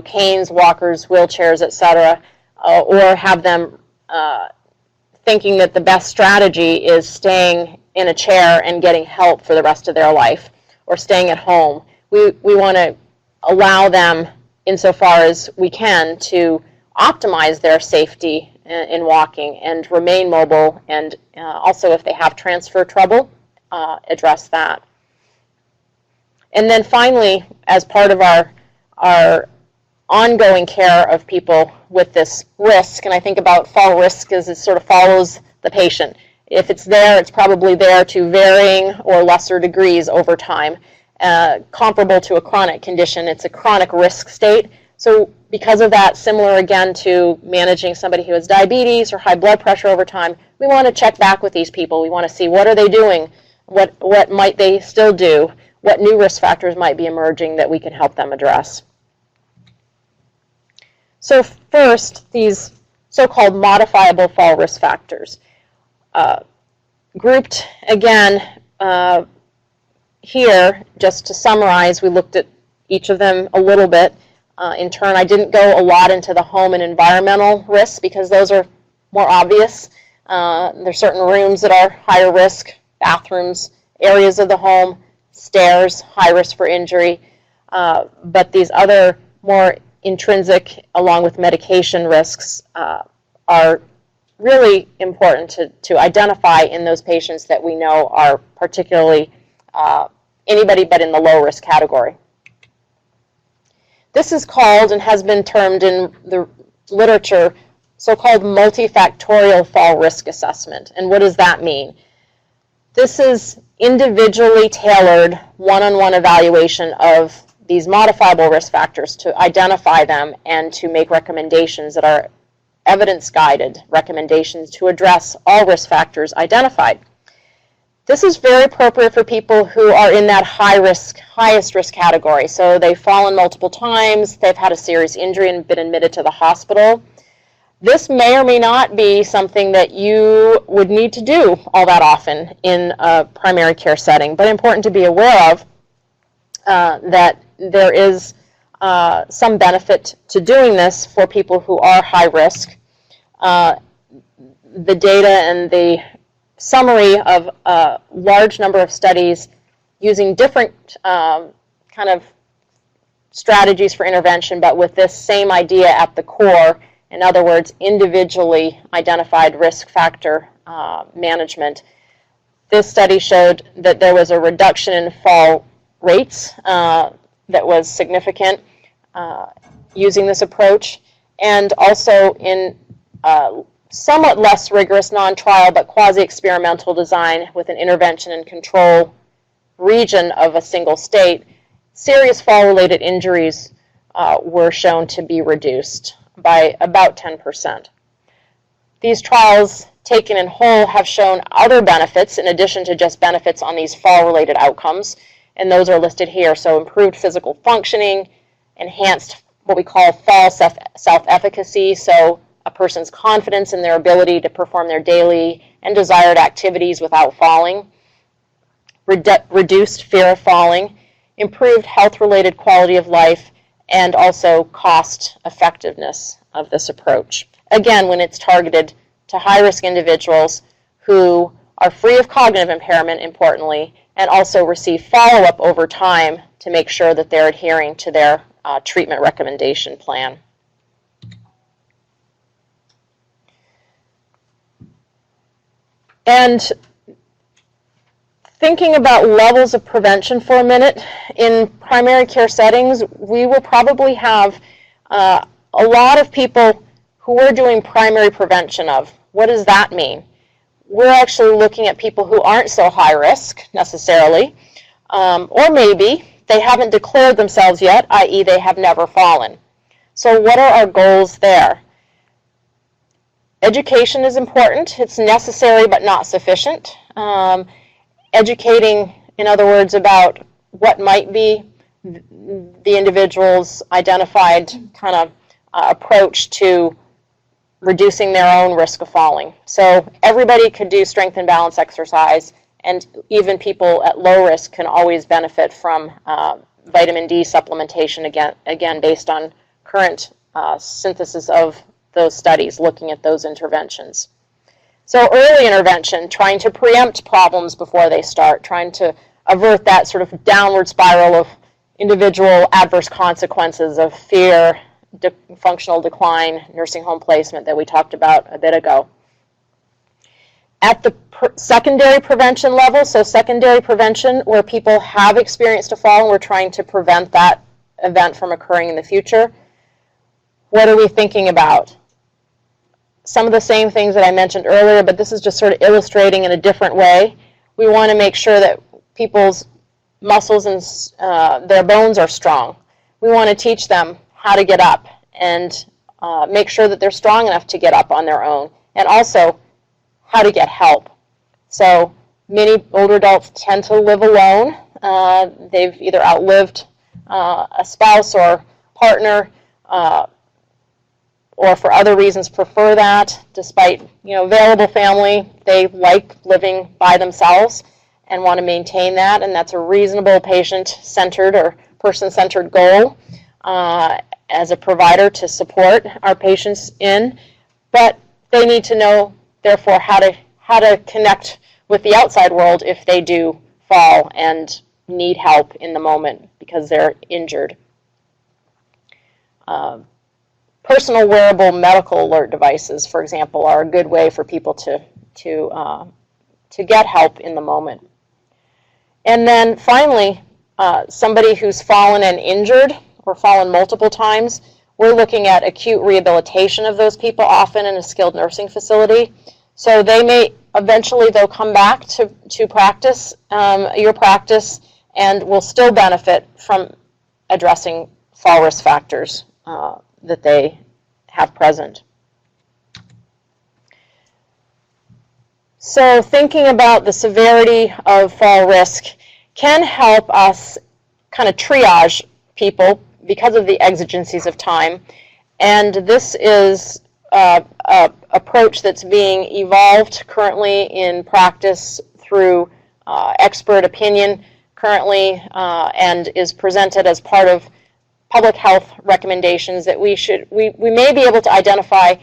canes, walkers, wheelchairs, etc., or have them thinking that the best strategy is staying in a chair and getting help for the rest of their life, or staying at home. We want to allow them, insofar as we can, to optimize their safety in walking and remain mobile, and also if they have transfer trouble, address that. And then finally, as part of our ongoing care of people with this risk, and I think about fall risk as it sort of follows the patient. If it's there, it's probably there to varying or lesser degrees over time. Comparable to a chronic condition, it's a chronic risk state. So because of that, similar again to managing somebody who has diabetes or high blood pressure over time, we want to check back with these people. We want to see what are they doing, what might they still do, what new risk factors might be emerging that we can help them address. So first, these so-called modifiable fall risk factors. Grouped again here, just to summarize, we looked at each of them a little bit. In turn, I didn't go a lot into the home and environmental risks because those are more obvious. There's certain rooms that are higher risk, bathrooms, areas of the home, stairs, high risk for injury. But these other more intrinsic, along with medication risks, are really important to identify in those patients that we know are particularly anybody but in the low risk category. This is called and has been termed in the literature, so-called multifactorial fall risk assessment. And what does that mean? This is individually tailored one-on-one evaluation of these modifiable risk factors to identify them and to make recommendations that are evidence-guided recommendations to address all risk factors identified. This is very appropriate for people who are in that highest risk category. So they've fallen multiple times, they've had a serious injury and been admitted to the hospital. This may or may not be something that you would need to do all that often in a primary care setting, but important to be aware of that there is some benefit to doing this for people who are high risk. The data and the summary of a large number of studies using different kind of strategies for intervention, but with this same idea at the core. In other words, individually identified risk factor management. This study showed that there was a reduction in fall rates that was significant using this approach, and also in somewhat less rigorous non-trial but quasi-experimental design with an intervention and control region of a single state, serious fall-related injuries were shown to be reduced by about 10%. These trials taken in whole have shown other benefits in addition to just benefits on these fall-related outcomes, and those are listed here. So improved physical functioning, enhanced what we call fall self-efficacy, so a person's confidence in their ability to perform their daily and desired activities without falling, reduced fear of falling, improved health-related quality of life, and also cost effectiveness of this approach. Again, when it's targeted to high-risk individuals who are free of cognitive impairment, importantly, and also receive follow-up over time to make sure that they're adhering to their treatment recommendation plan. And thinking about levels of prevention for a minute, in primary care settings, we will probably have a lot of people who we're doing primary prevention of. What does that mean? We're actually looking at people who aren't so high risk necessarily, or maybe they haven't declared themselves yet, i.e. they have never fallen. So what are our goals there? Education is important. It's necessary but not sufficient. Educating, in other words, about what might be the individual's identified kind of approach to reducing their own risk of falling. So everybody could do strength and balance exercise, and even people at low risk can always benefit from vitamin D supplementation, again based on current synthesis of those studies looking at those interventions. So early intervention, trying to preempt problems before they start, trying to avert that sort of downward spiral of individual adverse consequences of fear, functional decline, nursing home placement that we talked about a bit ago. At the secondary prevention level, so secondary prevention where people have experienced a fall and we're trying to prevent that event from occurring in the future, what are we thinking about? Some of the same things that I mentioned earlier, but this is just sort of illustrating in a different way. We want to make sure that people's muscles and their bones are strong. We want to teach them how to get up and make sure that they're strong enough to get up on their own, and also how to get help. So many older adults tend to live alone. They've either outlived a spouse or partner, or for other reasons prefer that. Despite available family, they like living by themselves and want to maintain that, and that's a reasonable patient-centered or person-centered goal as a provider to support our patients in. But they need to know, therefore, how to connect with the outside world if they do fall and need help in the moment because they're injured. Personal wearable medical alert devices, for example, are a good way for people to get help in the moment. And then finally, somebody who's fallen and injured or fallen multiple times, we're looking at acute rehabilitation of those people, often in a skilled nursing facility. So they may eventually, they'll come back to practice, your practice, and will still benefit from addressing fall risk factors that they have present. So thinking about the severity of fall risk can help us kind of triage people because of the exigencies of time. And this is an approach that's being evolved currently in practice through expert opinion currently, and is presented as part of public health recommendations that we may be able to identify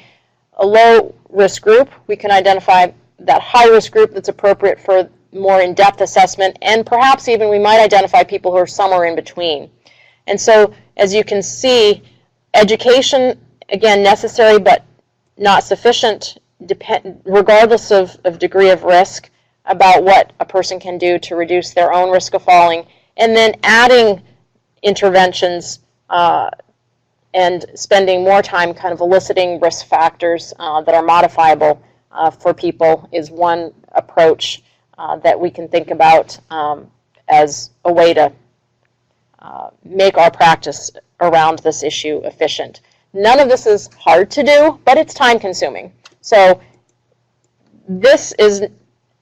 a low risk group. We can identify that high risk group that's appropriate for more in-depth assessment, and perhaps even we might identify people who are somewhere in between. And so, as you can see, education, again, necessary but not sufficient, regardless of degree of risk, about what a person can do to reduce their own risk of falling, and then adding interventions and spending more time kind of eliciting risk factors that are modifiable for people is one approach that we can think about as a way to make our practice around this issue efficient. None of this is hard to do, but it's time consuming. So this is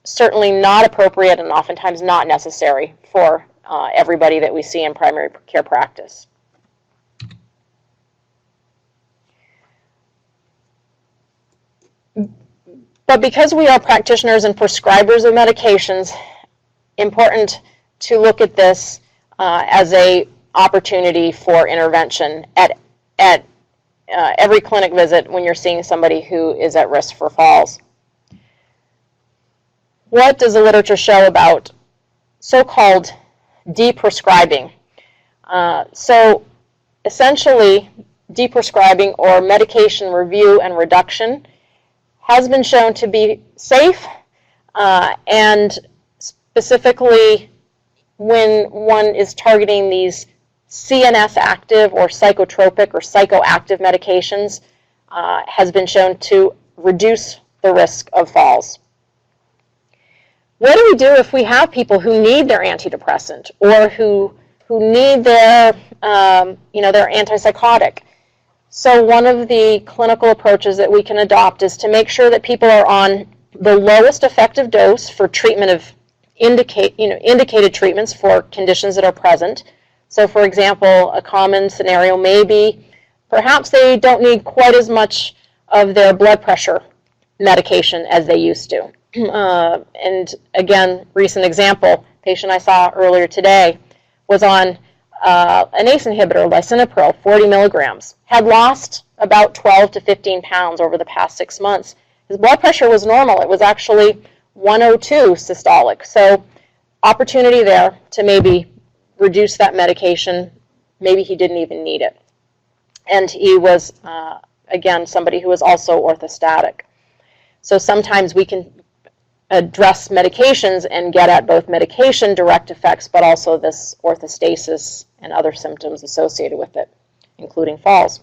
certainly not appropriate and oftentimes not necessary for everybody that we see in primary care practice. But because we are practitioners and prescribers of medications, important to look at this as an opportunity for intervention at every clinic visit when you're seeing somebody who is at risk for falls. What does the literature show about so-called Dprescribing? So essentially, Dprescribing, or medication review and reduction, has been shown to be safe, and specifically when one is targeting these CNS active or psychotropic or psychoactive medications, has been shown to reduce the risk of falls. What do we do if we have people who need their antidepressant or who need their their antipsychotic? So one of the clinical approaches that we can adopt is to make sure that people are on the lowest effective dose for treatment of indicated treatments for conditions that are present. So for example, a common scenario may be perhaps they don't need quite as much of their blood pressure medication as they used to. And again, recent example, patient I saw earlier today was on an ACE inhibitor, lisinopril, 40 milligrams, had lost about 12 to 15 pounds over the past 6 months. His blood pressure was normal. It was actually 102 systolic. So opportunity there to maybe reduce that medication. Maybe he didn't even need it. And he was, again, somebody who was also orthostatic. So sometimes we can address medications and get at both medication direct effects, but also this orthostasis and other symptoms associated with it, including falls.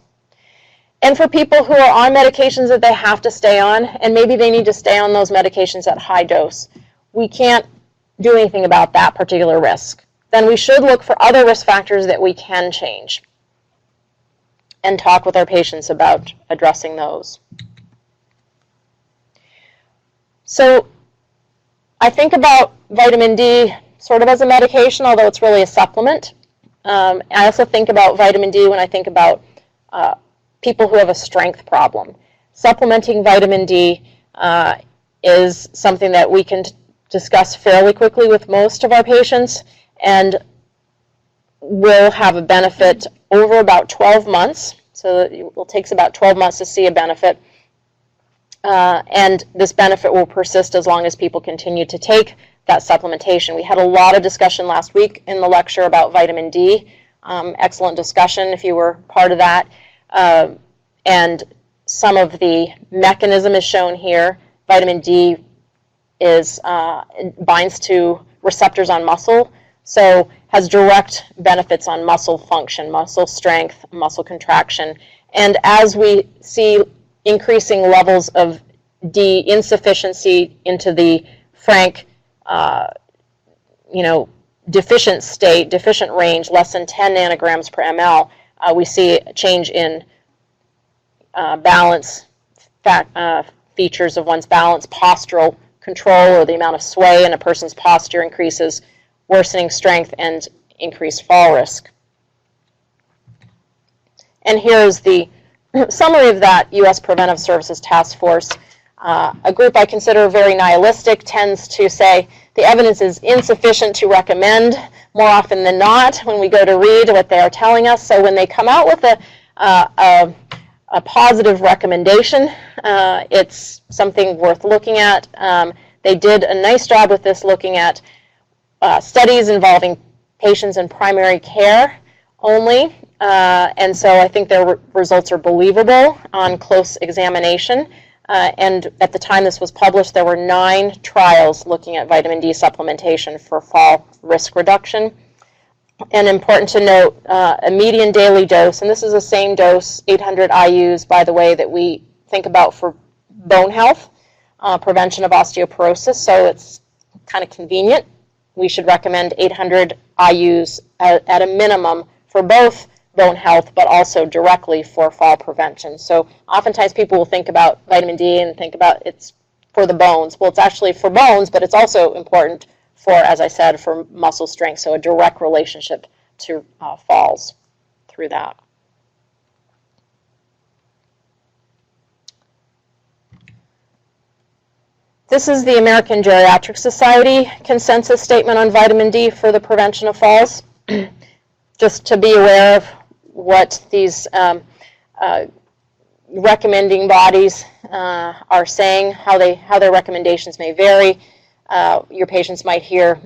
And for people who are on medications that they have to stay on, and maybe they need to stay on those medications at high dose, we can't do anything about that particular risk. Then we should look for other risk factors that we can change and talk with our patients about addressing those. So I think about vitamin D sort of as a medication, although it's really a supplement. I also think about vitamin D when I think about people who have a strength problem. Supplementing vitamin D is something that we can discuss fairly quickly with most of our patients, and will have a benefit over about 12 months. So it takes about 12 months to see a benefit. And this benefit will persist as long as people continue to take that supplementation. We had a lot of discussion last week in the lecture about vitamin D. Excellent discussion if you were part of that. And some of the mechanism is shown here. Vitamin D binds to receptors on muscle, so has direct benefits on muscle function, muscle strength, muscle contraction, And as we see increasing levels of D insufficiency into the frank, deficient state, deficient range, less than 10 nanograms per ml, we see a change in balance features of one's balance, postural control, or the amount of sway in a person's posture increases, worsening strength, and increased fall risk. And here's the summary of that U.S. Preventive Services Task Force. A group I consider very nihilistic tends to say the evidence is insufficient to recommend more often than not when we go to read what they are telling us. So when they come out with a positive recommendation, it's something worth looking at. They did a nice job with this, looking at studies involving patients in primary care only, and so I think their results are believable on close examination. And at the time this was published, there were 9 trials looking at vitamin D supplementation for fall risk reduction. And important to note, a median daily dose, and this is the same dose, 800 IUs, by the way, that we think about for bone health, prevention of osteoporosis, so it's kind of convenient. We should recommend 800 IUs at a minimum for both bone health, but also directly for fall prevention. So oftentimes people will think about vitamin D and think about it's for the bones. Well, it's actually for bones, but it's also important for, as I said, for muscle strength, so a direct relationship to falls through that. This is the American Geriatric Society consensus statement on vitamin D for the prevention of falls. Just to be aware of what these recommending bodies are saying, how their recommendations may vary. Your patients might hear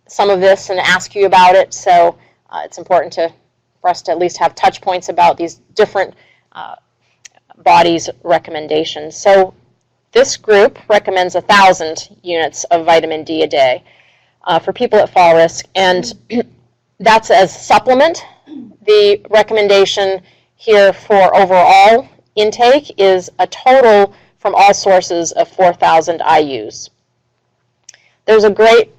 some of this and ask you about it, so it's important for us to at least have touch points about these different bodies' recommendations. So this group recommends 1,000 units of vitamin D a day for people at fall risk, and that's as supplement. The recommendation here for overall intake is a total from all sources of 4,000 IUs. There's a great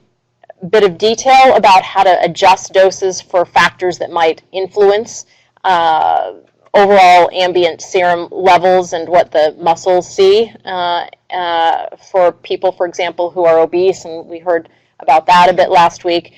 bit of detail about how to adjust doses for factors that might influence overall ambient serum levels and what the muscles see for people, for example, who are obese, and we heard about that a bit last week,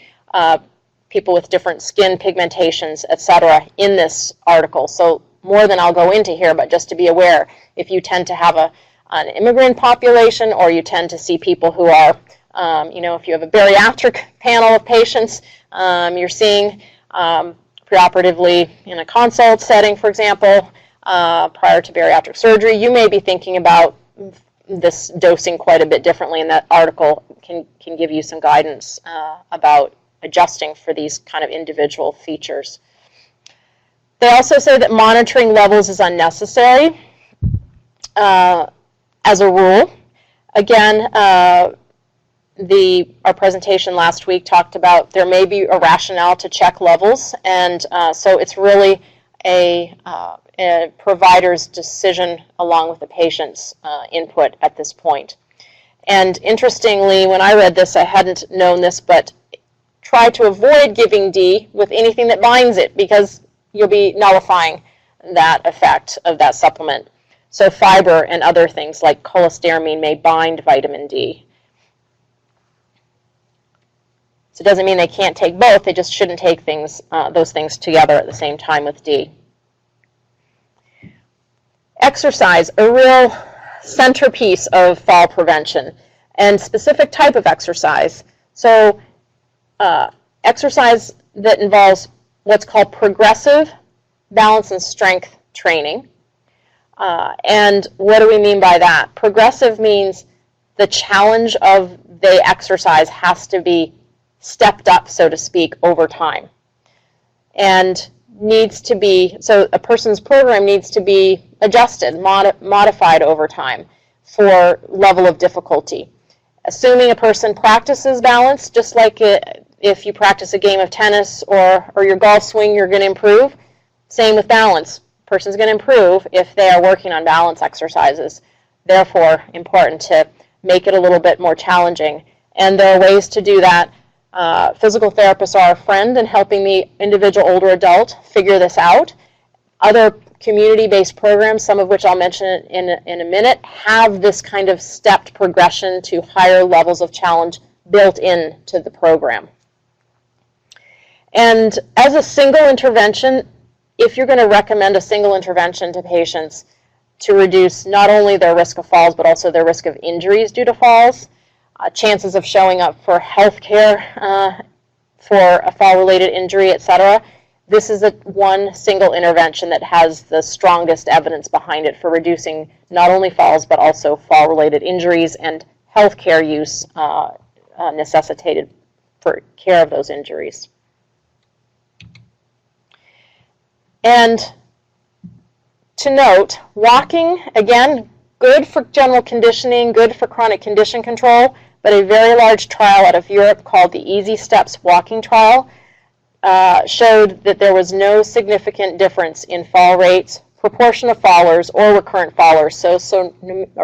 people with different skin pigmentations, etc., in this article. So more than I'll go into here, but just to be aware, if you tend to have an immigrant population, or you tend to see people who are, if you have a bariatric panel of patients you're seeing preoperatively in a consult setting, for example, prior to bariatric surgery, you may be thinking about this dosing quite a bit differently, and that article can give you some guidance about adjusting for these kind of individual features. They also say that monitoring levels is unnecessary as a rule. Again, our presentation last week talked about there may be a rationale to check levels, and so it's really a provider's decision along with the patient's input at this point. And interestingly, when I read this, I hadn't known this, but try to avoid giving D with anything that binds it, because you'll be nullifying that effect of that supplement. So fiber and other things like cholestyramine may bind vitamin D. So it doesn't mean they can't take both, they just shouldn't take those things together at the same time with D. Exercise, a real centerpiece of fall prevention, and specific type of exercise. So exercise that involves what's called progressive balance and strength training. And what do we mean by that? Progressive means the challenge of the exercise has to be stepped up, so to speak, over time. And needs to be, so a person's program needs to be adjusted, modified over time for level of difficulty. Assuming a person practices balance, just like if you practice a game of tennis or your golf swing, you're going to improve. Same with balance. person's going to improve if they are working on balance exercises. Therefore, important to make it a little bit more challenging. And there are ways to do that. Physical therapists are a friend in helping the individual older adult figure this out. Other community-based programs, some of which I'll mention in a minute, have this kind of stepped progression to higher levels of challenge built into the program. And as a single intervention, if you're going to recommend a single intervention to patients to reduce not only their risk of falls, but also their risk of injuries due to falls, chances of showing up for health care for a fall-related injury, etc., this is one single intervention that has the strongest evidence behind it for reducing not only falls, but also fall-related injuries and health care use necessitated for care of those injuries. And to note, walking, again, good for general conditioning, good for chronic condition control, but a very large trial out of Europe called the Easy Steps Walking Trial showed that there was no significant difference in fall rates, proportion of fallers, or recurrent fallers. So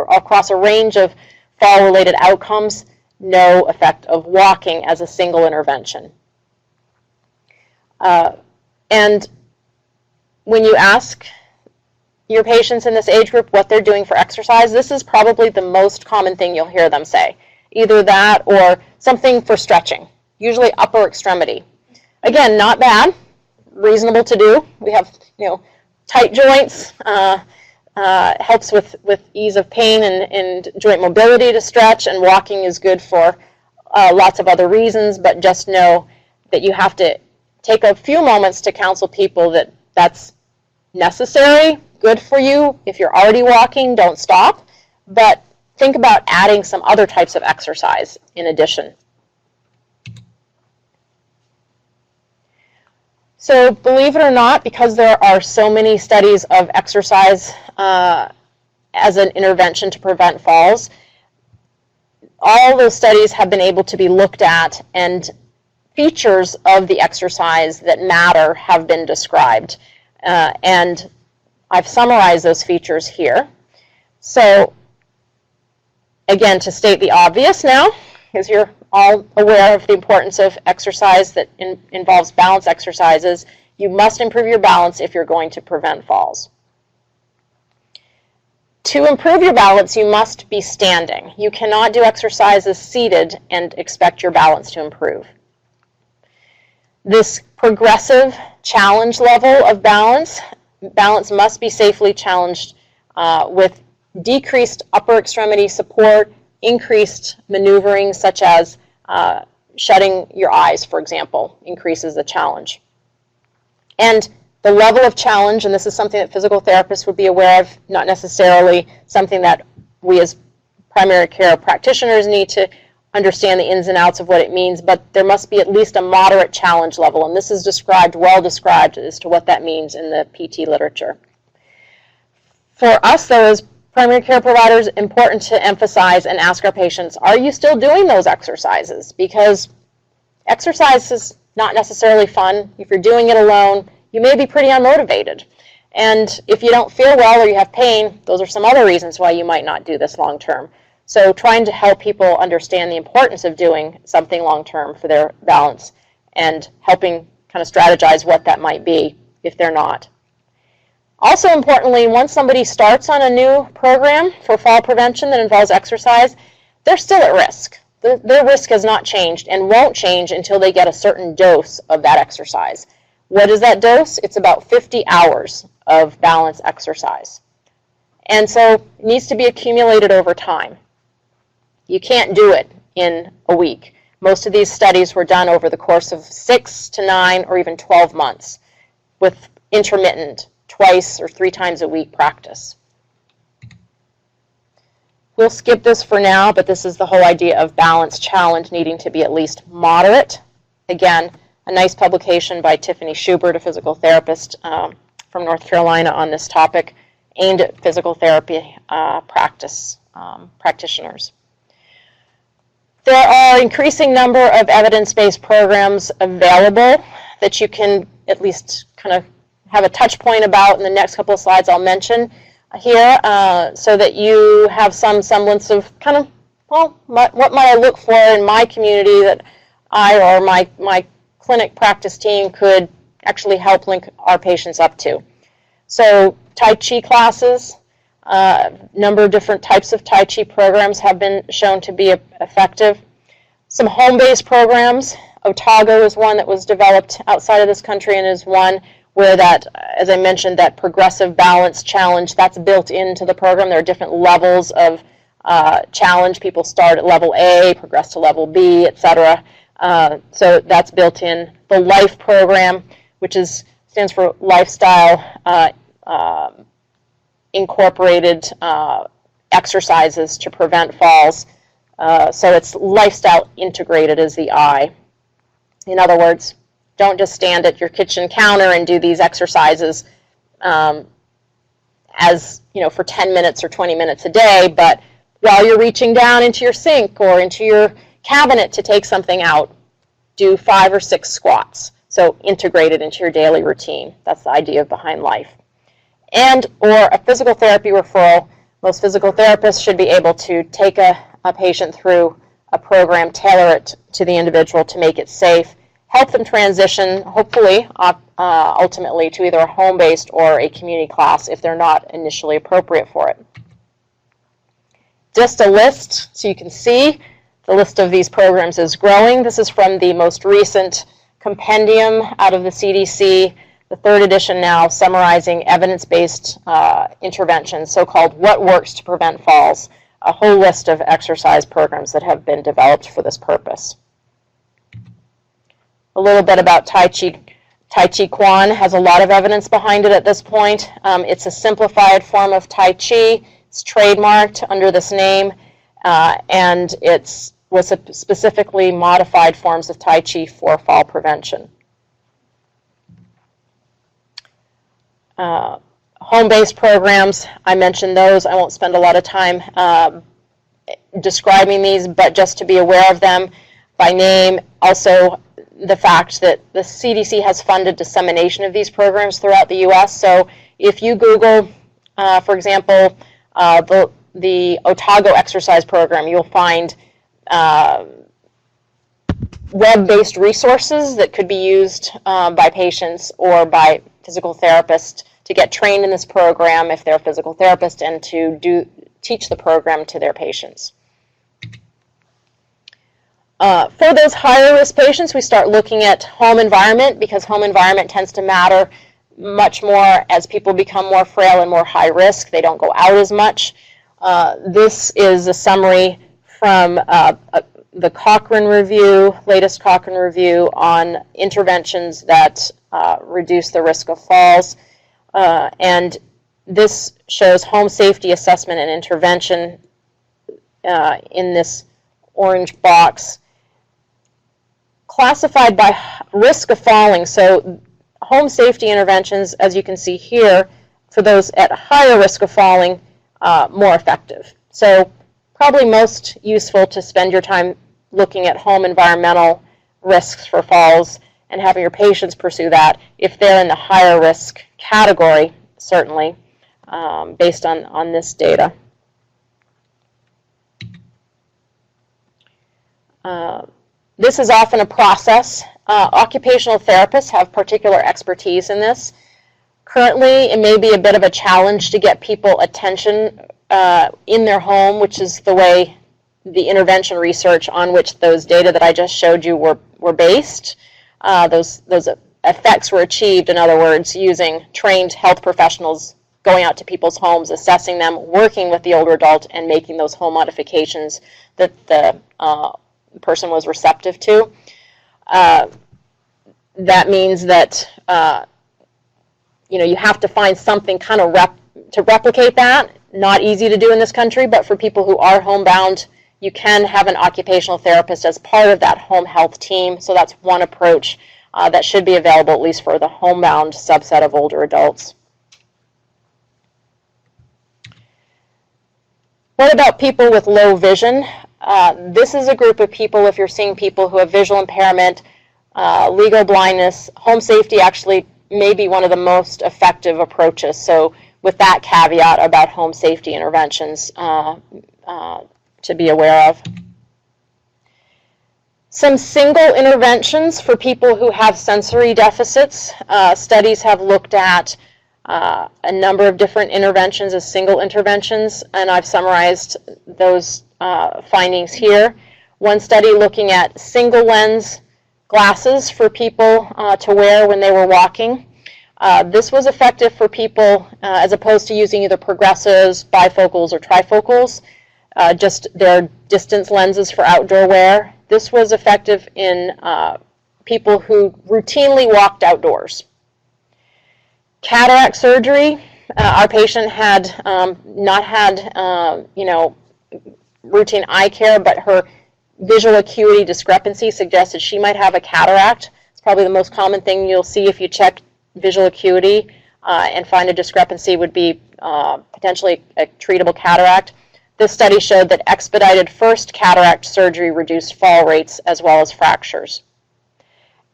across a range of fall-related outcomes, no effect of walking as a single intervention. And when you ask your patients in this age group what they're doing for exercise, this is probably the most common thing you'll hear them say. Either that or something for stretching, usually upper extremity. Again, not bad, reasonable to do. We have, tight joints, helps with ease of pain and joint mobility to stretch, and walking is good for lots of other reasons, but just know that you have to take a few moments to counsel people that that's necessary, good for you. If you're already walking, don't stop, but think about adding some other types of exercise in addition. So believe it or not, because there are so many studies of exercise as an intervention to prevent falls, all those studies have been able to be looked at, and features of the exercise that matter have been described. And I've summarized those features here. So again, to state the obvious now, because you're all aware of the importance of exercise that involves balance exercises, you must improve your balance if you're going to prevent falls. To improve your balance, you must be standing. You cannot do exercises seated and expect your balance to improve. This progressive challenge level of balance must be safely challenged with decreased upper extremity support, increased maneuvering such as shutting your eyes, for example, increases the challenge. And the level of challenge, and this is something that physical therapists would be aware of, not necessarily something that we as primary care practitioners need to understand the ins and outs of what it means, but there must be at least a moderate challenge level, and this is described, well described as to what that means in the PT literature. For us, though, as primary care providers, important to emphasize and ask our patients, are you still doing those exercises? Because exercise is not necessarily fun. If you're doing it alone, you may be pretty unmotivated. And if you don't feel well or you have pain, those are some other reasons why you might not do this long term. So trying to help people understand the importance of doing something long term for their balance and helping kind of strategize what that might be if they're not. Also importantly, once somebody starts on a new program for fall prevention that involves exercise, they're still at risk. Their risk has not changed and won't change until they get a certain dose of that exercise. What is that dose? It's about 50 hours of balance exercise. And so it needs to be accumulated over time. You can't do it in a week. Most of these studies were done over the course of 6 to 9 or even 12 months with intermittent, twice or 3 times a week practice. We'll skip this for now, but this is the whole idea of balance challenge needing to be at least moderate. Again, a nice publication by Tiffany Schubert, a physical therapist from North Carolina on this topic, aimed at physical therapy practitioners. There are an increasing number of evidence-based programs available that you can at least kind of have a touch point about in the next couple of slides I'll mention here, so that you have some semblance of kind of, well, what might I look for in my community that I or my clinic practice team could actually help link our patients up to. So Tai Chi classes, number of different types of Tai Chi programs have been shown to be effective. Some home-based programs. Otago is one that was developed outside of this country and is one where that, as I mentioned, that progressive balance challenge, that's built into the program. There are different levels of challenge. People start at level A, progress to level B, etc. So that's built in. The LIFE program, which stands for Lifestyle Incorporated Exercises to Prevent Falls. So it's lifestyle integrated is the I. In other words, don't just stand at your kitchen counter and do these exercises as, for 10 minutes or 20 minutes a day, but while you're reaching down into your sink or into your cabinet to take something out, do 5 or 6 squats. So integrate it into your daily routine. That's the idea behind LIFE. And or a physical therapy referral. Most physical therapists should be able to take a patient through a program, tailor it to the individual to make it safe, help them transition, hopefully, ultimately, to either a home-based or a community class if they're not initially appropriate for it. Just a list, so you can see the list of these programs is growing. This is from the most recent compendium out of the CDC, the 3rd edition now, summarizing evidence-based interventions, so-called What Works to Prevent Falls, a whole list of exercise programs that have been developed for this purpose. A little bit about Tai Chi. Tai Chi Quan has a lot of evidence behind it at this point. It's a simplified form of Tai Chi. It's trademarked under this name, and it was specifically modified forms of Tai Chi for fall prevention. Home-based programs, I mentioned those. I won't spend a lot of time describing these, but just to be aware of them by name. Also, the fact that the CDC has funded dissemination of these programs throughout the U.S. So if you Google, for example, the Otago exercise program, you'll find web-based resources that could be used by patients or by physical therapists to get trained in this program if they're a physical therapist and to teach the program to their patients. For those higher risk patients, we start looking at home environment because home environment tends to matter much more as people become more frail and more high risk. They don't go out as much. This is a summary from the Cochrane review, latest Cochrane review on interventions that reduce the risk of falls. And this shows home safety assessment and intervention in this orange box, classified by risk of falling. So home safety interventions, as you can see here, for those at higher risk of falling, more effective. So probably most useful to spend your time looking at home environmental risks for falls and having your patients pursue that if they're in the higher risk category, certainly, based on this data. This is often a process. Occupational therapists have particular expertise in this. Currently, it may be a bit of a challenge to get people attention in their home, which is the way the intervention research on which those data that I just showed you were based. Those effects were achieved, in other words, using trained health professionals going out to people's homes, assessing them, working with the older adult, and making those home modifications that the person was receptive to. That means that you have to find something kind of to replicate that. Not easy to do in this country, but for people who are homebound, you can have an occupational therapist as part of that home health team. So that's one approach that should be available, at least for the homebound subset of older adults. What about people with low vision? This is a group of people, if you're seeing people who have visual impairment, legal blindness, home safety actually may be one of the most effective approaches. So with that caveat about home safety interventions to be aware of. Some single interventions for people who have sensory deficits. Studies have looked at a number of different interventions as single interventions, and I've summarized those findings here. One study looking at single lens glasses for people to wear when they were walking. This was effective for people as opposed to using either progressives, bifocals, or trifocals, just their distance lenses for outdoor wear. This was effective in people who routinely walked outdoors. Cataract surgery, our patient had not had, routine eye care, but her visual acuity discrepancy suggested she might have a cataract. It's probably the most common thing you'll see if you check visual acuity and find a discrepancy would be potentially a treatable cataract. This study showed that expedited first cataract surgery reduced fall rates as well as fractures.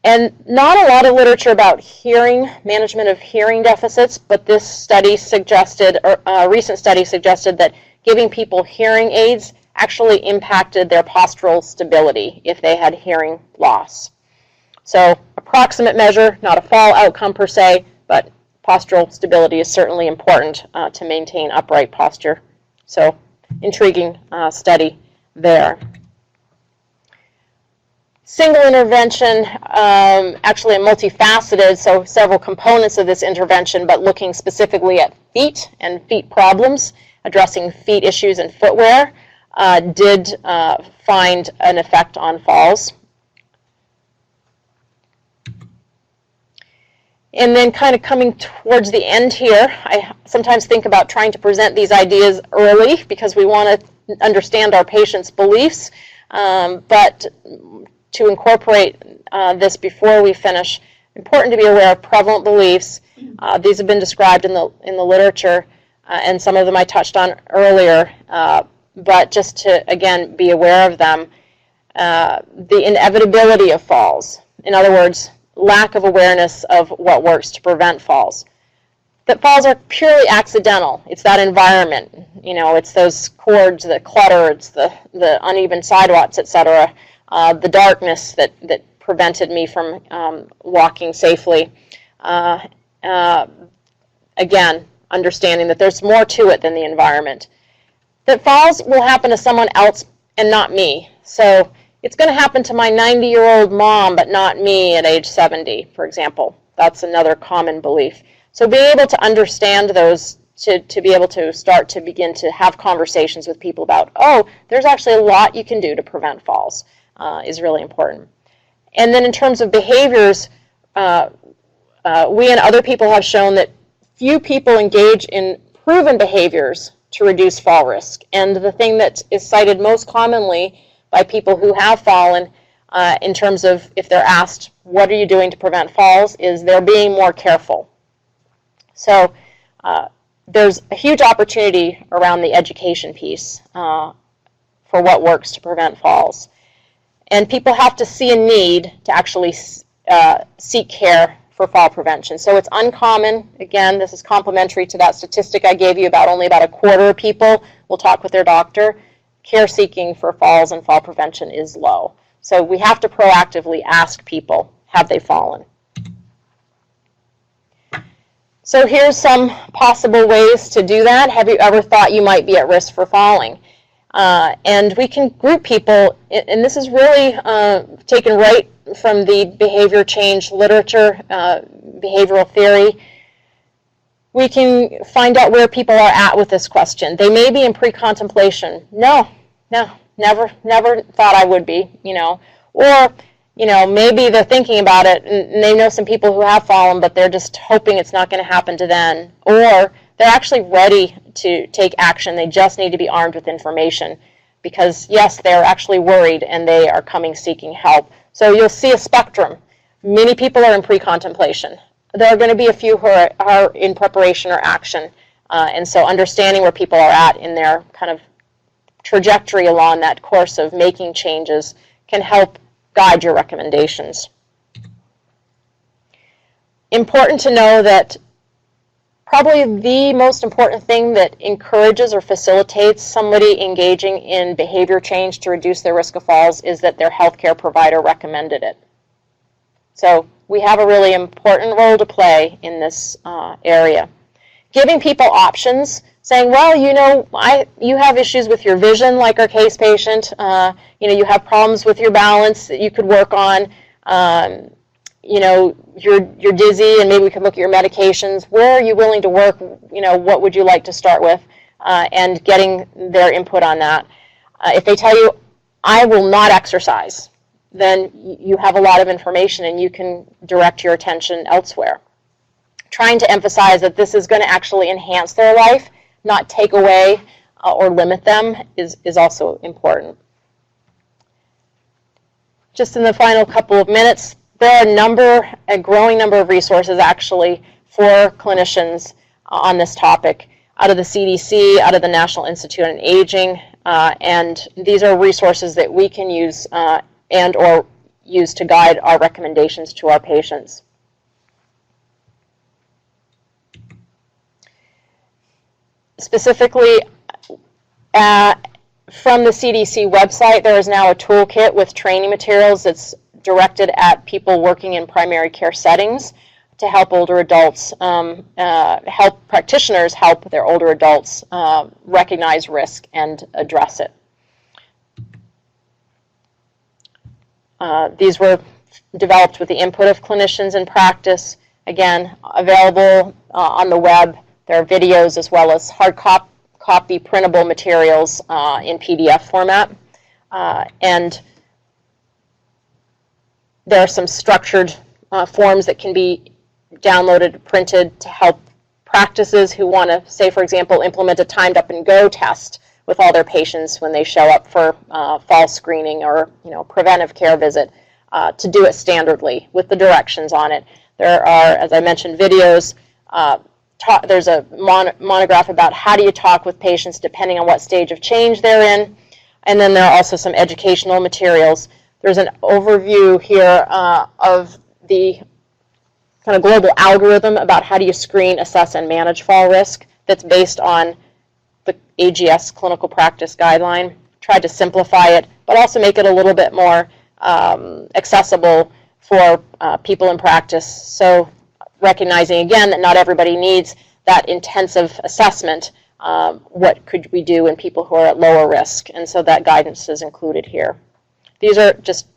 And not a lot of literature about hearing, management of hearing deficits, but this study suggested, or a recent study suggested that giving people hearing aids actually impacted their postural stability if they had hearing loss. So approximate measure, not a fall outcome per se, but postural stability is certainly important to maintain upright posture. So intriguing study there. Single intervention, actually multifaceted, so several components of this intervention, but looking specifically at feet and feet problems, addressing feet issues and footwear, did find an effect on falls. And then kind of coming towards the end here, I sometimes think about trying to present these ideas early because we want to understand our patients' beliefs, but to incorporate this before we finish, important to be aware of prevalent beliefs. These have been described in the literature, and some of them I touched on earlier, but just to, again, be aware of them. The inevitability of falls. In other words, lack of awareness of what works to prevent falls. That falls are purely accidental. It's that environment. It's those cords, the clutter, it's the uneven sidewalks, etc., the darkness that prevented me from walking safely. Again, understanding that there's more to it than the environment. That falls will happen to someone else and not me. So it's going to happen to my 90-year-old mom, but not me at age 70, for example. That's another common belief. So being able to understand those, to be able to start to begin to have conversations with people about, oh, there's actually a lot you can do to prevent falls, is really important. And then in terms of behaviors, we and other people have shown that few people engage in proven behaviors to reduce fall risk. And the thing that is cited most commonly by people who have fallen in terms of if they're asked, what are you doing to prevent falls, is they're being more careful. So there's a huge opportunity around the education piece for what works to prevent falls. And people have to see a need to actually seek care for fall prevention. So it's uncommon. Again, this is complementary to that statistic I gave you about only about a quarter of people will talk with their doctor. Care seeking for falls and fall prevention is low. So we have to proactively ask people, have they fallen? So here's some possible ways to do that. Have you ever thought you might be at risk for falling? And we can group people, and this is really taken right from the behavior change literature, behavioral theory. We can find out where people are at with this question. They may be in pre-contemplation. No, never thought I would be, Or, maybe they're thinking about it and they know some people who have fallen, but they're just hoping it's not going to happen to them. Or they're actually ready to take action. They just need to be armed with information because, yes, they're actually worried and they are coming seeking help. So you'll see a spectrum. Many people are in pre-contemplation. There are going to be a few who are in preparation or action. And so understanding where people are at in their kind of trajectory along that course of making changes can help guide your recommendations. important to know that probably the most important thing that encourages or facilitates somebody engaging in behavior change to reduce their risk of falls is that their healthcare provider recommended it. So we have a really important role to play in this area. Giving people options, saying, well, you know, you have issues with your vision, like our case patient. You know, you have problems with your balance that you could work on. You know, you're dizzy, and maybe we can look at your medications. Where are you willing to work? You know, what would you like to start with? And getting their input on that. If they tell you, I will not exercise, then you have a lot of information and you can direct your attention elsewhere. Trying to emphasize that this is going to actually enhance their life, not take away or limit them, is also important. Just in the final couple of minutes, there are a growing number of resources actually for clinicians on this topic out of the CDC, out of the National Institute on Aging, and these are resources that we can use and or use to guide our recommendations to our patients. Specifically, from the CDC website, there is now a toolkit with training materials that's directed at people working in primary care settings to help older adults, help practitioners help their older adults recognize risk and address it. These were developed with the input of clinicians in practice. Again, available on the web. There are videos as well as hard copy printable materials in PDF format. And there are some structured forms that can be downloaded, printed to help practices who want to, say, for example, implement a timed up and go test with all their patients when they show up for fall screening or preventive care visit, to do it standardly with the directions on it. There are, as I mentioned, videos. There's a monograph about how do you talk with patients depending on what stage of change they're in. And then there are also some educational materials. There's an overview here of the kind of global algorithm about how do you screen, assess, and manage fall risk that's based on the AGS clinical practice guideline. Tried to simplify it, but also make it a little bit more accessible for people in practice. So recognizing, again, that not everybody needs that intensive assessment, what could we do in people who are at lower risk? And so that guidance is included here. These are just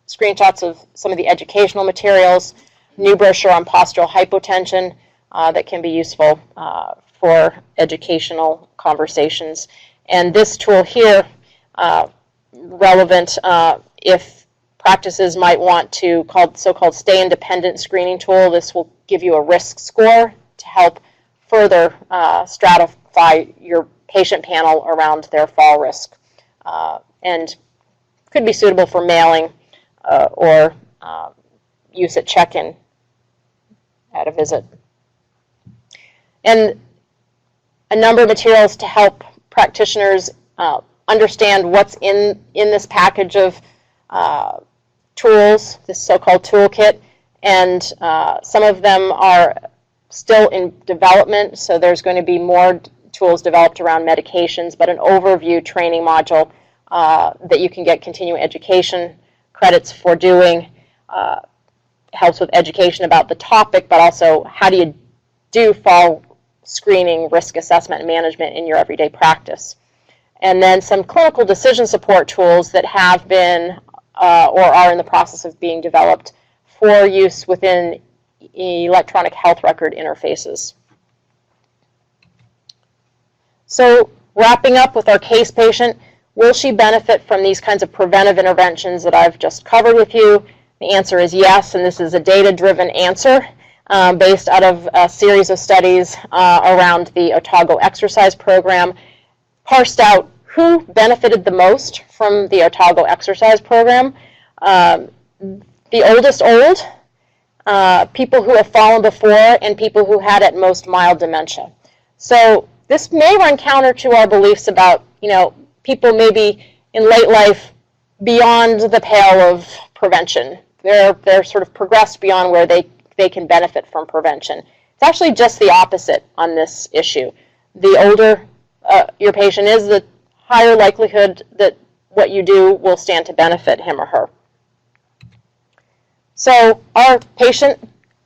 screenshots of some of the educational materials, new brochure on postural hypotension that can be useful for educational conversations. And this tool here, relevant if practices might want to, so-called stay independent screening tool. This will give you a risk score to help further stratify your patient panel around their fall risk, and could be suitable for mailing or use at check-in at a visit. And a number of materials to help practitioners understand what's in this package of tools, this so-called toolkit, and some of them are still in development, so there's going to be more tools developed around medications, but an overview training module that you can get continuing education credits for doing, helps with education about the topic, but also how do you do fall screening, risk assessment, and management in your everyday practice. And then some clinical decision support tools that have been or are in the process of being developed for use within electronic health record interfaces. So wrapping up with our case patient, will she benefit from these kinds of preventive interventions that I've just covered with you? The answer is yes, and this is a data-driven answer based out of a series of studies around the Otago exercise program. Parsed out who benefited the most from the Otago exercise program. The oldest old, people who have fallen before, and people who had at most mild dementia. So this may run counter to our beliefs about, people maybe in late life beyond the pale of prevention. They're sort of progressed beyond where they they can benefit from prevention. It's actually just the opposite on this issue. The older your patient is, the higher likelihood that what you do will stand to benefit him or her. So our patient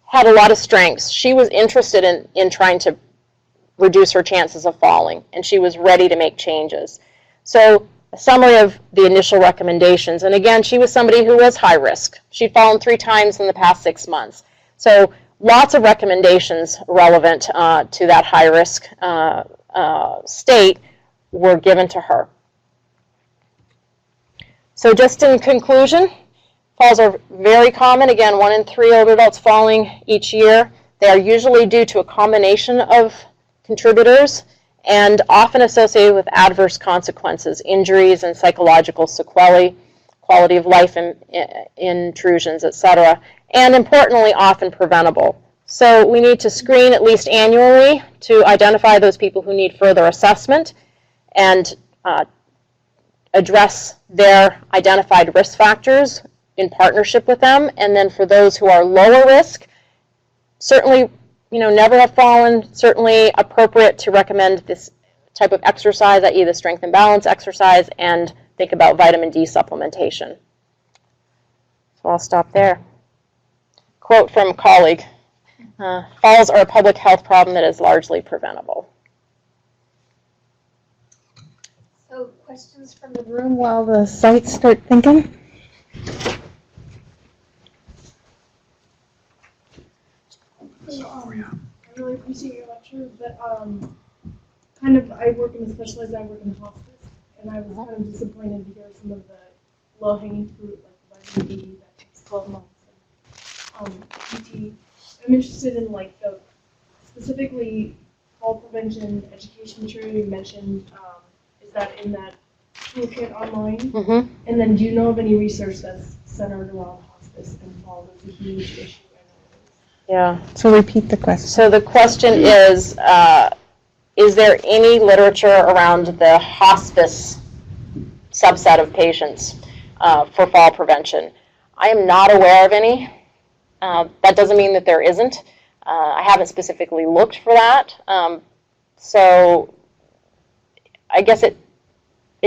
had a lot of strengths. She was interested in trying to reduce her chances of falling, and she was ready to make changes. So a summary of the initial recommendations, and again, she was somebody who was high risk. She'd fallen 3 times in the past 6 months. So lots of recommendations relevant to that high risk state were given to her. So just in conclusion, falls are very common. Again, 1 in 3 older adults falling each year. They are usually due to a combination of contributors and often associated with adverse consequences, injuries and psychological sequelae, quality of life intrusions, etc., and importantly, often preventable. So we need to screen at least annually to identify those people who need further assessment and address their identified risk factors in partnership with them. And then for those who are lower risk, certainly, never have fallen, certainly appropriate to recommend this type of exercise, i.e. the strength and balance exercise, and think about vitamin D supplementation. So I'll stop there. Quote from a colleague, falls are a public health problem that is largely preventable. So questions from the room while the sites start thinking? I really appreciate your lecture, but I work in a specialized, I work in hospice, and I was kind of disappointed to hear some of the low-hanging fruit, like the vitamin D that takes 12 months, and PT. I'm interested in the specifically fall prevention education material you mentioned. Is that in that toolkit online? Mm-hmm. And then do you know of any research that's centered around hospice and fall? That's a huge issue. Yeah. So repeat the question. So the question is there any literature around the hospice subset of patients for fall prevention? I am not aware of any. That doesn't mean that there isn't. I haven't specifically looked for that. So I guess it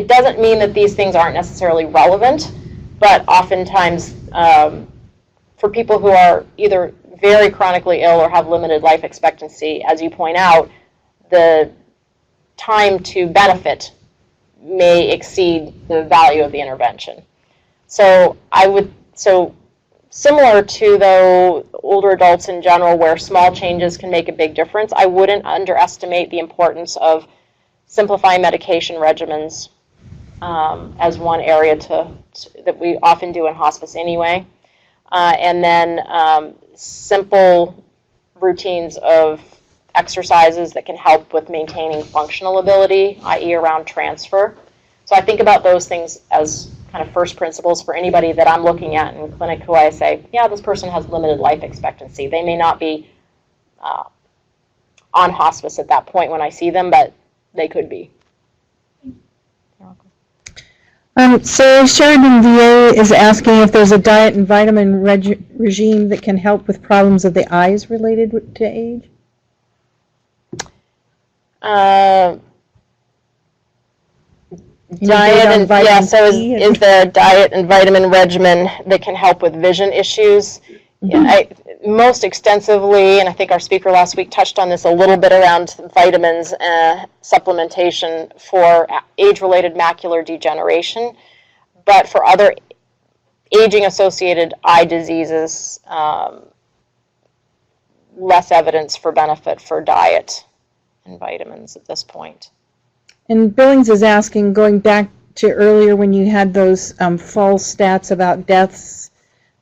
doesn't mean that these things aren't necessarily relevant, but oftentimes for people who are either very chronically ill or have limited life expectancy, as you point out, the time to benefit may exceed the value of the intervention. So similar to the older adults in general, where small changes can make a big difference, I wouldn't underestimate the importance of simplifying medication regimens as one area that we often do in hospice anyway. And then simple routines of exercises that can help with maintaining functional ability, i.e. around transfer. So I think about those things as kind of first principles for anybody that I'm looking at in clinic who I say, yeah, this person has limited life expectancy. They may not be on hospice at that point when I see them, but they could be. So Sheridan VA is asking if there's a diet and vitamin regime that can help with problems of the eyes related to age. Diet and is there a diet and vitamin regimen that can help with vision issues? Yeah, most extensively, and I think our speaker last week touched on this a little bit around vitamins supplementation for age-related macular degeneration, but for other aging-associated eye diseases, less evidence for benefit for diet and vitamins at this point. And Billings is asking, going back to earlier when you had those false stats about deaths,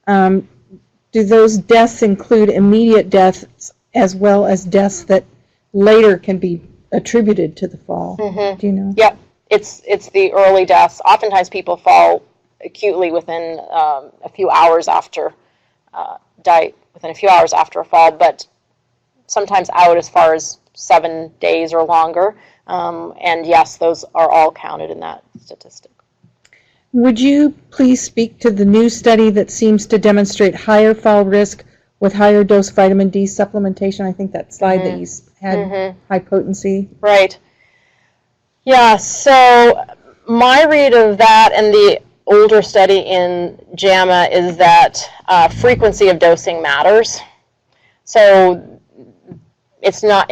do those deaths include immediate deaths as well as deaths that later can be attributed to the fall? Mm-hmm. Do you know? Yep, it's the early deaths. Oftentimes people fall acutely within a few hours after within a few hours after a fall, but sometimes out as far as 7 days or longer. And yes, those are all counted in that statistic. Would you please speak to the new study that seems to demonstrate higher fall risk with higher dose vitamin D supplementation. I think that slide that you had, high potency. Right. Yeah, so my read of that and the older study in JAMA is that frequency of dosing matters. So it's not,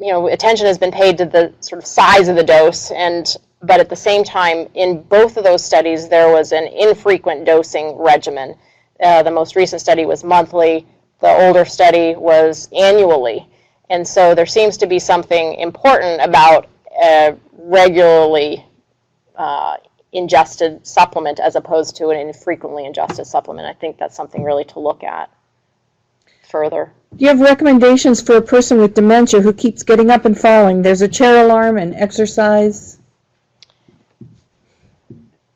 attention has been paid to the sort of size of the dose, but at the same time, in both of those studies, there was an infrequent dosing regimen. The most recent study was monthly. The older study was annually. And so there seems to be something important about regularly ingested supplement as opposed to an infrequently ingested supplement. I think that's something really to look at further. Do you have recommendations for a person with dementia who keeps getting up and falling? There's a chair alarm and exercise.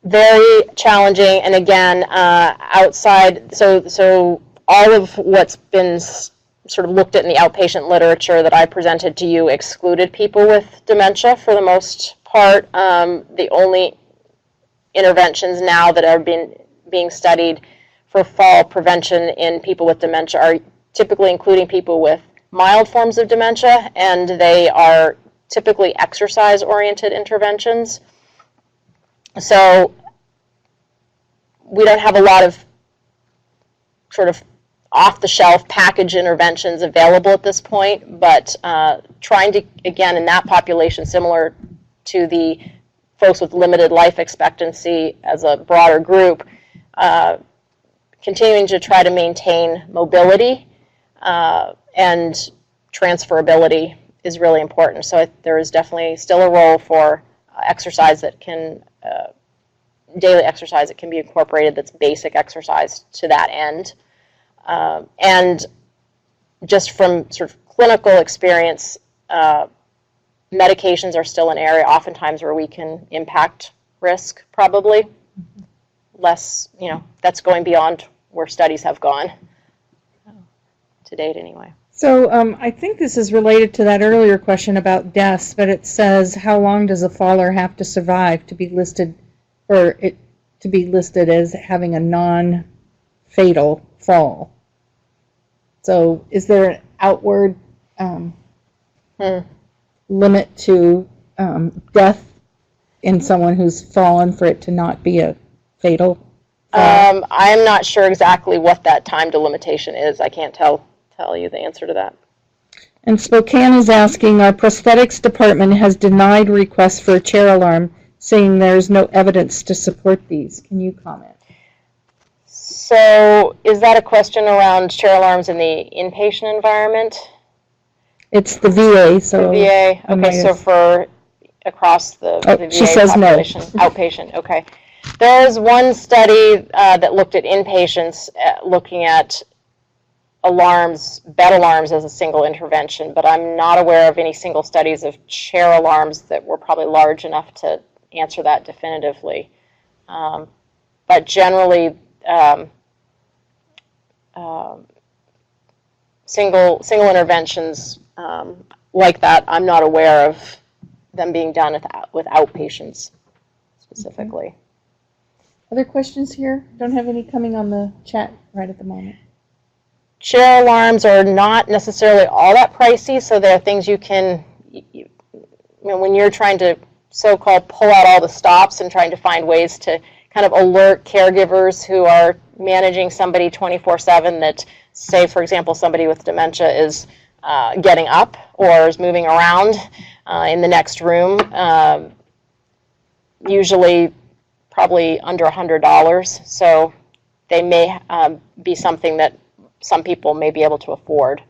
Very challenging, and again, outside, so all of what's been sort of looked at in the outpatient literature that I presented to you excluded people with dementia for the most part. The only interventions now that are being studied for fall prevention in people with dementia are typically including people with mild forms of dementia, and they are typically exercise-oriented interventions. So we don't have a lot of sort of off-the-shelf package interventions available at this point, but trying to, again, in that population, similar to the folks with limited life expectancy as a broader group, continuing to try to maintain mobility and transferability is really important. So there is definitely still a role for exercise that can, daily exercise that can be incorporated that's basic exercise to that end. And just from sort of clinical experience, medications are still an area oftentimes where we can impact risk, probably. Less, that's going beyond where studies have gone, to date anyway. So I think this is related to that earlier question about deaths, but it says, how long does a faller have to survive to be listed, or it to be listed as having a non-fatal fall? So is there an outward limit to death in someone who's fallen for it to not be a fatal fall? I'm not sure exactly what that time delimitation is. I can't tell you the answer to that. And Spokane is asking, our prosthetics department has denied requests for a chair alarm, saying there's no evidence to support these. Can you comment? So is that a question around chair alarms in the inpatient environment? It's the VA, so... The VA, okay, so for across the VA she says population, no. Outpatient, okay. There is one study that looked at inpatients looking at alarms, bed alarms as a single intervention, but I'm not aware of any single studies of chair alarms that were probably large enough to answer that definitively. But generally, single interventions like that, I'm not aware of them being done with outpatients specifically. Other questions here? Don't have any coming on the chat right at the moment. Chair alarms are not necessarily all that pricey, so there are things you can, when you're trying to so-called pull out all the stops and trying to find ways to kind of alert caregivers who are managing somebody 24/7 that, say, for example, somebody with dementia is getting up or is moving around in the next room, usually probably under $100. So they may be something that some people may be able to afford,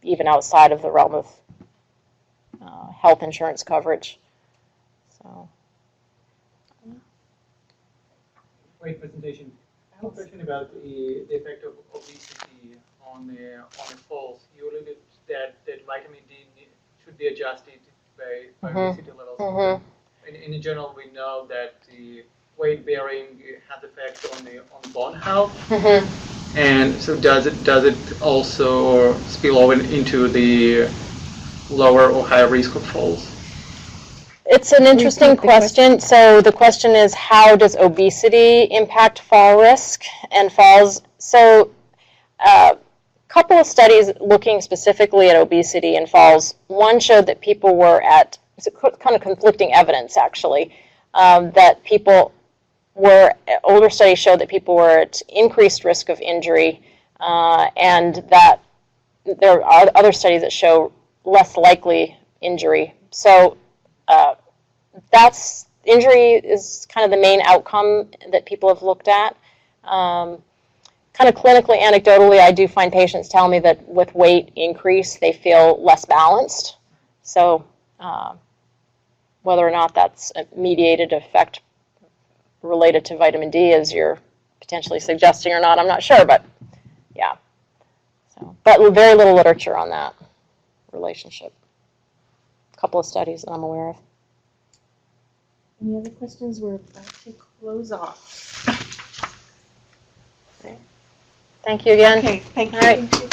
even outside of the realm of health insurance coverage. So. Great presentation. I have a question about the effect of obesity on the falls. You alluded that vitamin D should be adjusted by obesity levels. In general, we know that the weight bearing has effect on the bone health. And so does it also spill over into the lower or higher risk of falls? It's an interesting question. So the question is, how does obesity impact fall risk and falls? So couple of studies looking specifically at obesity and falls. One showed that people were at, it's kind of conflicting evidence actually, that people were, older studies showed that people were at increased risk of injury, and that there are other studies that show less likely injury. So that's, injury is kind of the main outcome that people have looked at. Kind of clinically, anecdotally, I do find patients tell me that with weight increase, they feel less balanced. So whether or not that's a mediated effect related to vitamin D, as you're potentially suggesting or not, I'm not sure, but yeah. So, but very little literature on that relationship. A couple of studies that I'm aware of. Any other questions? We're about to close off. Thank you again. Okay, thank you. All right.